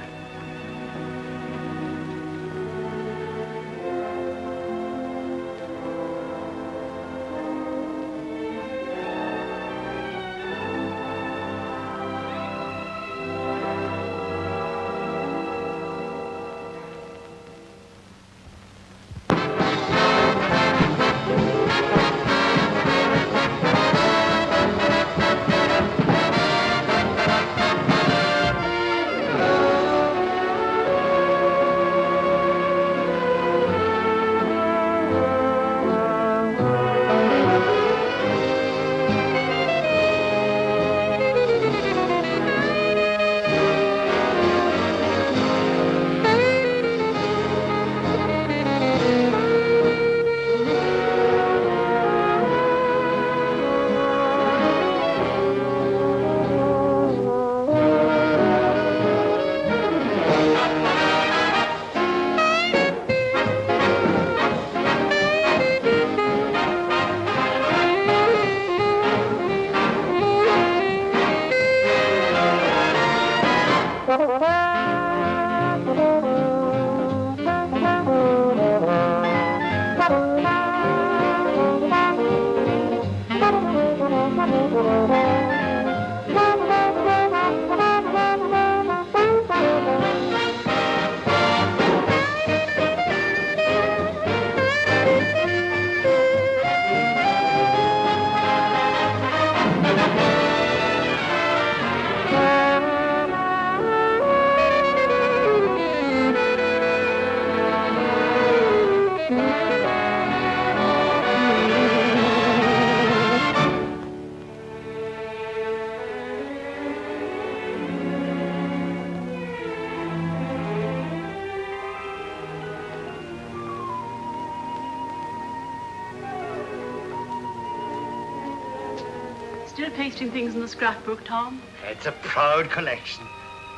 Still pasting things in the scrapbook, Tom? It's a proud collection.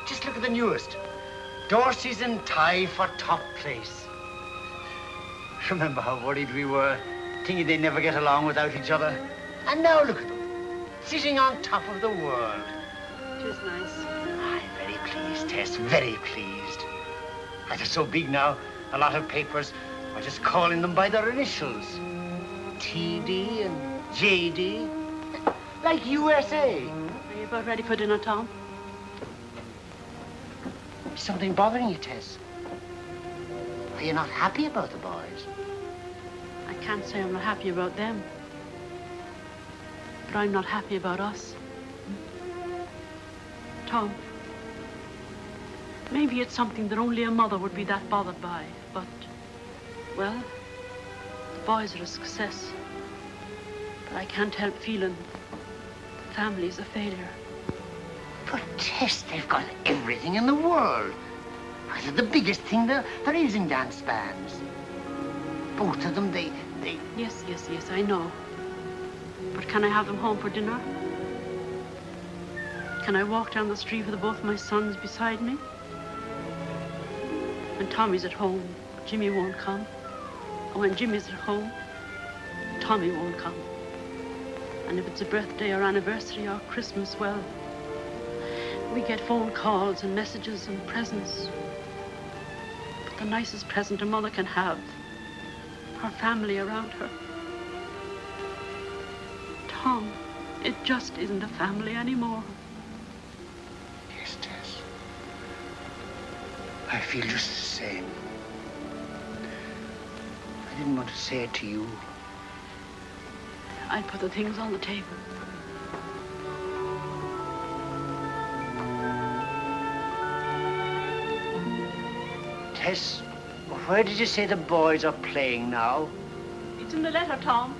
Just look at the newest. Dorsey's in tie for top place. Remember how worried we were, thinking they'd never get along without each other? And now look at them, sitting on top of the world. It is nice. I'm very pleased, Tess, very pleased. As they're so big now, a lot of papers are just calling them by their initials. TD and JD, like USA. Are you about ready for dinner, Tom? Is something bothering you, Tess? Are you not happy about the boys? I can't say I'm not happy about them. But I'm not happy about us. Tom, maybe it's something that only a mother would be that bothered by, but, well, the boys are a success. But I can't help feeling the family's a failure. But Tess, they've got everything in the world. They're the biggest thing there is in dance bands. Both of them, they... Yes, I know. But can I have them home for dinner? Can I walk down the street with both my sons beside me? When Tommy's at home, Jimmy won't come. And when Jimmy's at home, Tommy won't come. And if it's a birthday or anniversary or Christmas, well, we get phone calls and messages and presents. But the nicest present a mother can have, her family around her. Tom, it just isn't a family anymore. Yes, Tess. I feel just the same. I didn't want to say it to you. I'd put the things on the table. Tess, where did you say the boys are playing now? It's in the letter, Tom.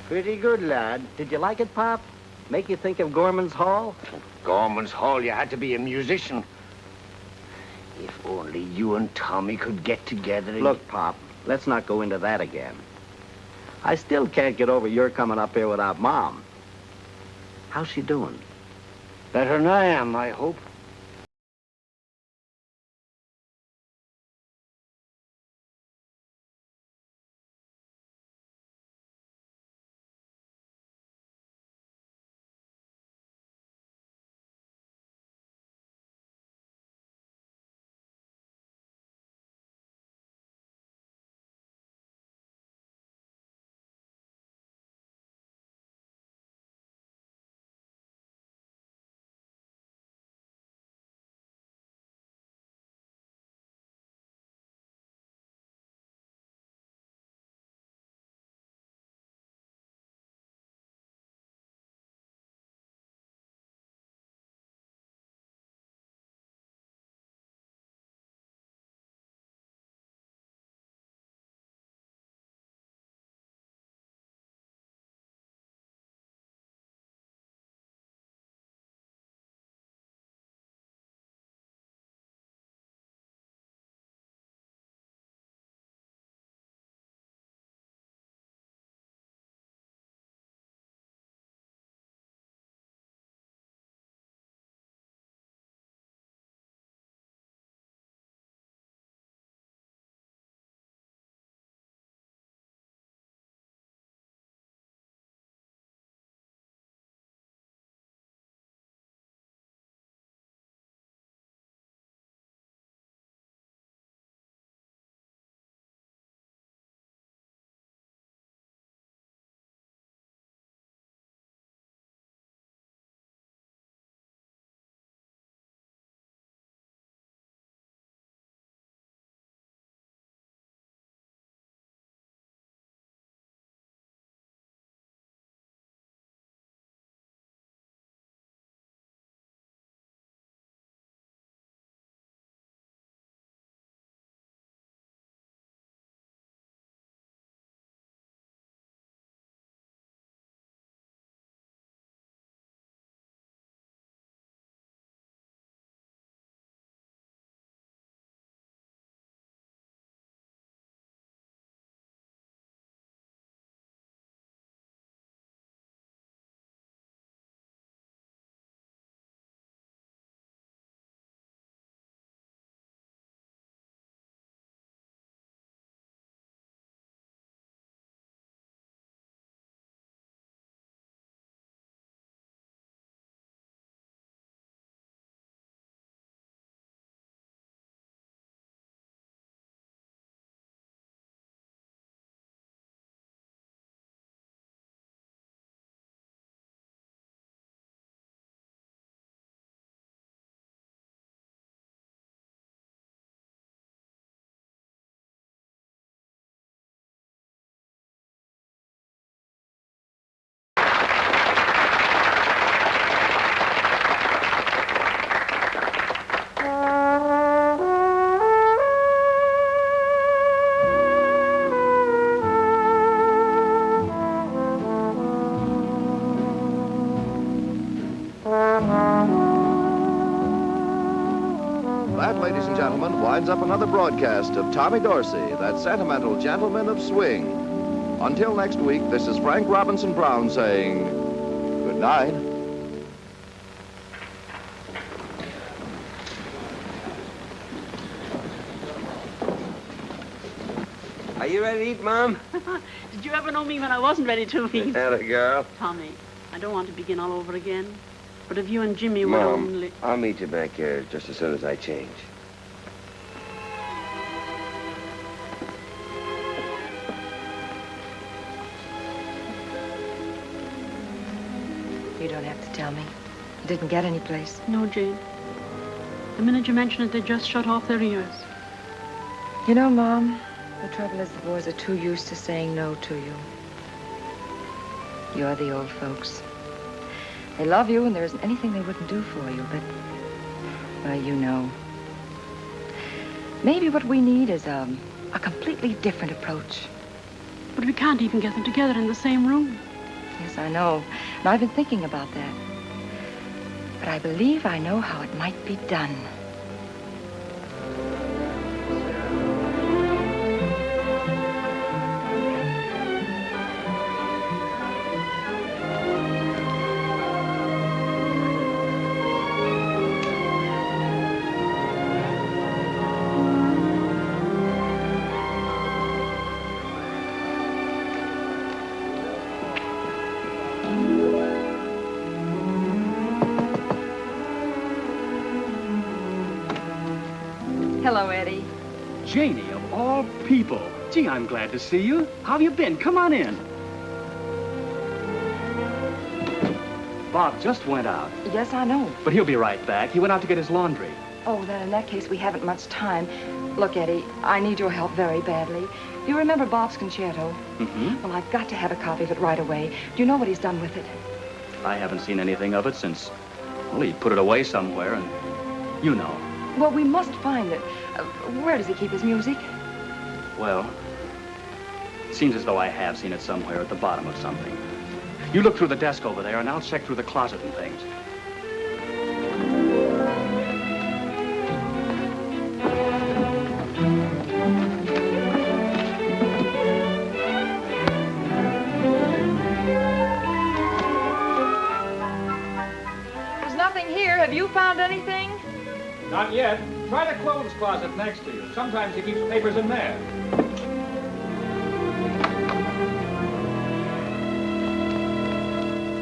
Pretty good, lad. Did you like it, Pop? Make you think of Gorman's Hall? Gorman's Hall, you had to be a musician. If only you and Tommy could get together and... Look, Pop, let's not go into that again. I still can't get over your coming up here without Mom. How's she doing? Better than I am, I hope. That, ladies and gentlemen, winds up another broadcast of Tommy Dorsey, that sentimental gentleman of swing. Until next week, this is Frank Robinson Brown saying good night. Are you ready to eat, Mom? Did you ever know me when I wasn't ready to eat? Atta girl. Tommy, I don't want to begin all over again. But if you and Jimmy were Mom, only... I'll meet you back here just as soon as I change. You don't have to tell me. You didn't get any place. No, Jane. The minute you mention it, they just shut off their ears. You know, Mom, the trouble is the boys are too used to saying no to you. You're the old folks. They love you, and there isn't anything they wouldn't do for you, but, well, you know. Maybe what we need is a completely different approach. But we can't even get them together in the same room. Yes, I know. And I've been thinking about that. But I believe I know how it might be done. Hello, Eddie. Janie, of all people. Gee, I'm glad to see you. How have you been? Come on in. Bob just went out. Yes, I know. But he'll be right back. He went out to get his laundry. Oh, then in that case, we haven't much time. Look, Eddie, I need your help very badly. You remember Bob's concerto? Mm-hmm. Well, I've got to have a copy of it right away. Do you know what he's done with it? I haven't seen anything of it since, well, he put it away somewhere, and you know. Well, we must find it. Where does he keep his music? Well, it seems as though I have seen it somewhere at the bottom of something. You look through the desk over there, and I'll check through the closet and things. There's nothing here. Have you found anything? Not yet. Try the clothes closet next to you. Sometimes he keeps papers in there.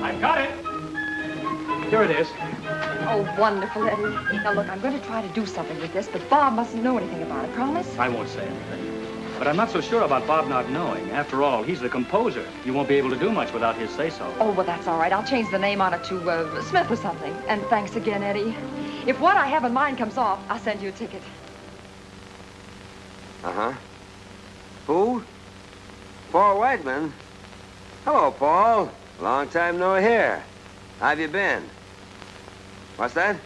I've got it. Here it is. Oh, wonderful, Eddie. Now, look, I'm going to try to do something with this, but Bob mustn't know anything about it, promise? I won't say anything. But I'm not so sure about Bob not knowing. After all, he's the composer. You won't be able to do much without his say-so. Oh, well, that's all right. I'll change the name on it to Smith or something. And thanks again, Eddie. If what I have in mind comes off, I'll send you a ticket. Uh-huh. Who? Paul Whiteman. Hello, Paul. Long time no hear. How have you been? What's that?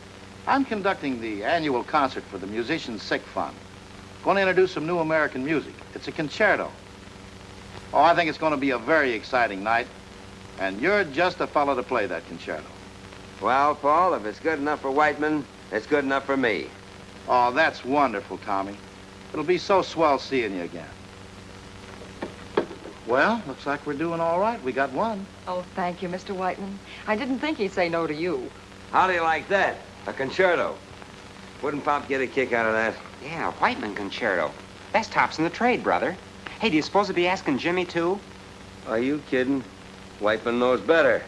I'm conducting the annual concert for the Musicians' Sick Fund. Going to introduce some new American music. It's a concerto. Oh, I think it's going to be a very exciting night. And you're just the fellow to play that concerto. Well, Paul, if it's good enough for Whiteman, it's good enough for me. Oh, that's wonderful, Tommy. It'll be so swell seeing you again. Well, looks like we're doing all right. We got one. Oh, thank you, Mr. Whiteman. I didn't think he'd say no to you. How do you like that? A concerto. Wouldn't Pop get a kick out of that? Yeah, Whiteman concerto. Best tops in the trade, brother. Hey, do you suppose to be asking Jimmy, too? Are you kidding? Whiteman knows better.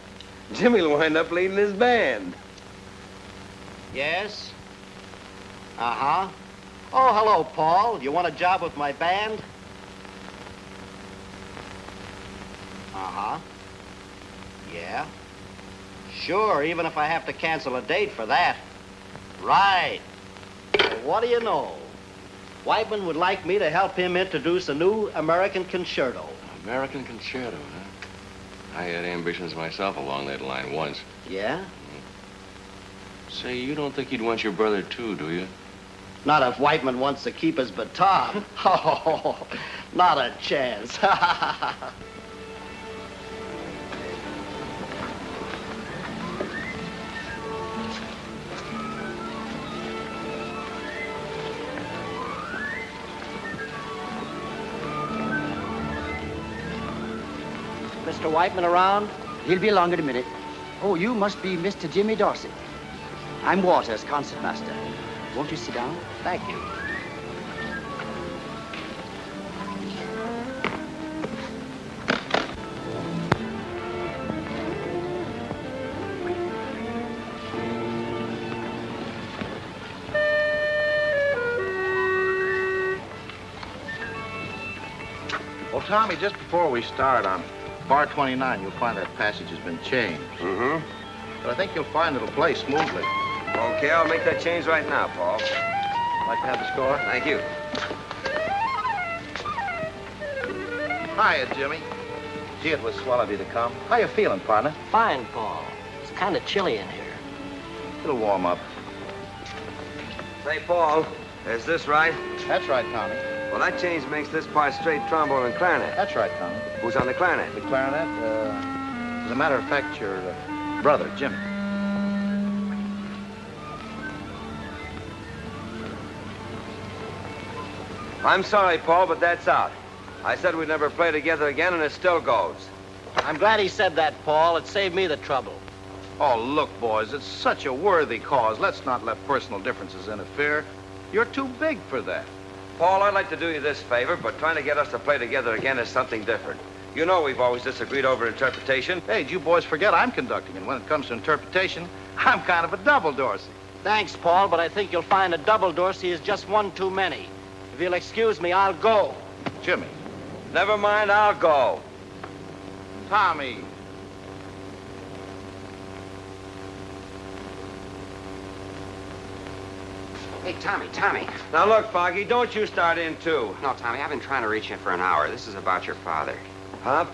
Jimmy'll wind up leading his band. Yes? Uh-huh. Oh, hello, Paul. You want a job with my band? Uh-huh. Yeah. Sure, even if I have to cancel a date for that. Right. Well, what do you know? Whiteman would like me to help him introduce a new American concerto. American concerto, huh? I had ambitions myself along that line once. Yeah? Say, you don't think you'd want your brother, too, do you? Not if Whiteman wants to keep his baton. Oh, not a chance. Mr. Whiteman around? He'll be along in a minute. Oh, you must be Mr. Jimmy Dorsey. I'm Waters, concertmaster. Won't you sit down? Thank you. Well, Tommy, just before we start on bar 29, you'll find that passage has been changed. Mm-hmm. But I think you'll find it'll play smoothly. Okay, I'll make that change right now, Paul. Like to have the score? Thank you. Hiya, Jimmy. Gee, it was swell of you to come. How you feeling, partner? Fine, Paul. It's kind of chilly in here. It'll warm up. Say, Paul, Is this right? That's right, Tommy. Well, that change makes this part straight trombone and clarinet. That's right, Tommy. Who's on the clarinet? The clarinet, as a matter of fact, your brother, Jimmy. I'm sorry, Paul, but that's out. I said we'd never play together again, and it still goes. I'm glad he said that, Paul. It saved me the trouble. Oh, look, boys, it's such a worthy cause. Let's not let personal differences interfere. You're too big for that. Paul, I'd like to do you this favor, but trying to get us to play together again is something different. You know we've always disagreed over interpretation. Hey, you boys forget I'm conducting, and when it comes to interpretation, I'm kind of a double Dorsey. Thanks, Paul, but I think you'll find a double Dorsey is just one too many. If you'll excuse me, I'll go. Jimmy. Never mind, I'll go. Tommy. Hey, Tommy. Now look, Foggy, don't you start in too. No, Tommy, I've been trying to reach you for an hour. This is about your father. Huh?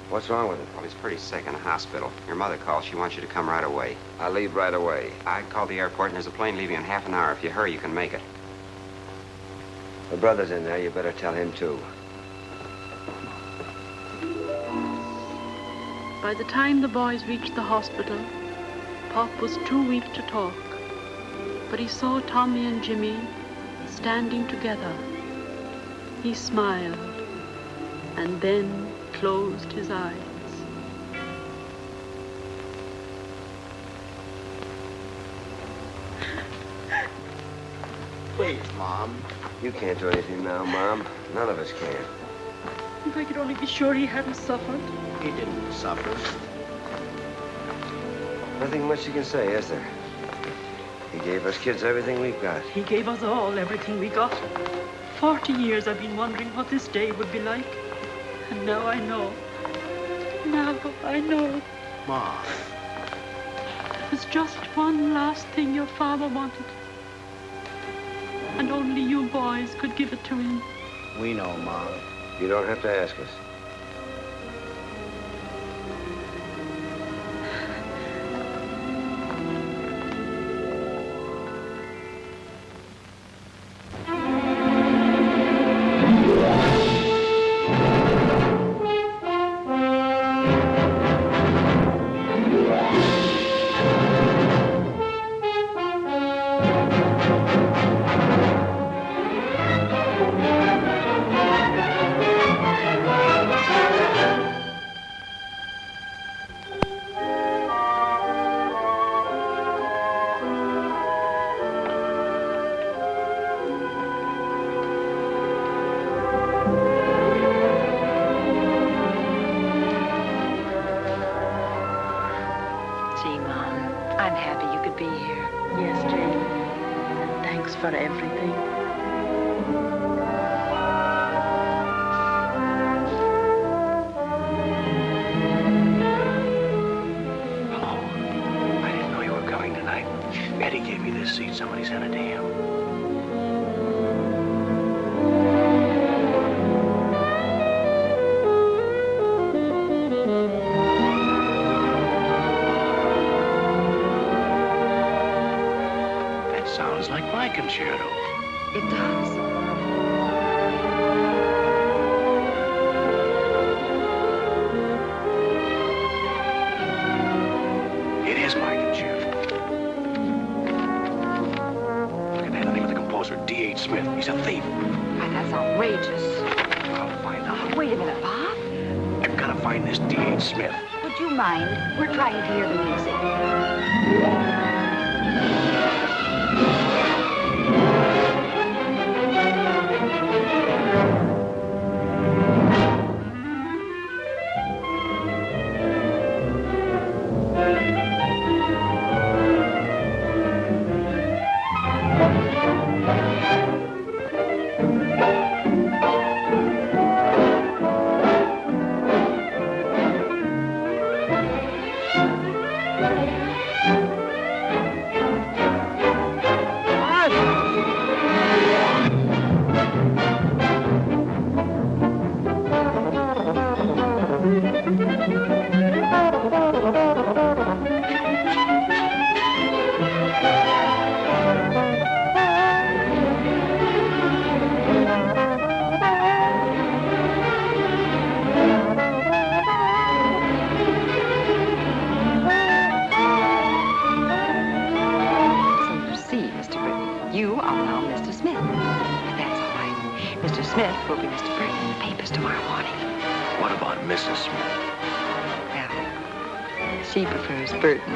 What's wrong with him? Well, he's pretty sick in the hospital. Your mother called. She wants you to come right away. I'll leave right away. I called the airport, and there's a plane leaving in half an hour. If you hurry, you can make it. The brother's in there. You better tell him too. By the time the boys reached the hospital, Pop was too weak to talk. But he saw Tommy and Jimmy standing together. He smiled and then closed his eyes. Please, Mom. You can't do anything now, Mom. None of us can. If I could only be sure he hadn't suffered. He didn't suffer. Nothing much you can say, is there? He gave us kids everything we've got. He gave us all everything we got. 40 years I've been wondering what this day would be like. And now I know. Now I know. Mom. There's just one last thing your father wanted. And only you boys could give it to him. We know, Mom. You don't have to ask us. For everything. Hello. I didn't know you were coming tonight. Eddie gave me this seat. Somebody sent it to him. Concerto. It does. It is my concerto. Look at that, the name of the composer, D.H. Smith. He's a thief. Why, that's outrageous. I'll find out. Wait a minute, Bob. I've got to find this D.H. Smith. Would you mind? We're trying to hear the music. Mr. Smith will be Mr. Burton in the papers tomorrow morning. What about Mrs. Smith? Well, she prefers Burton.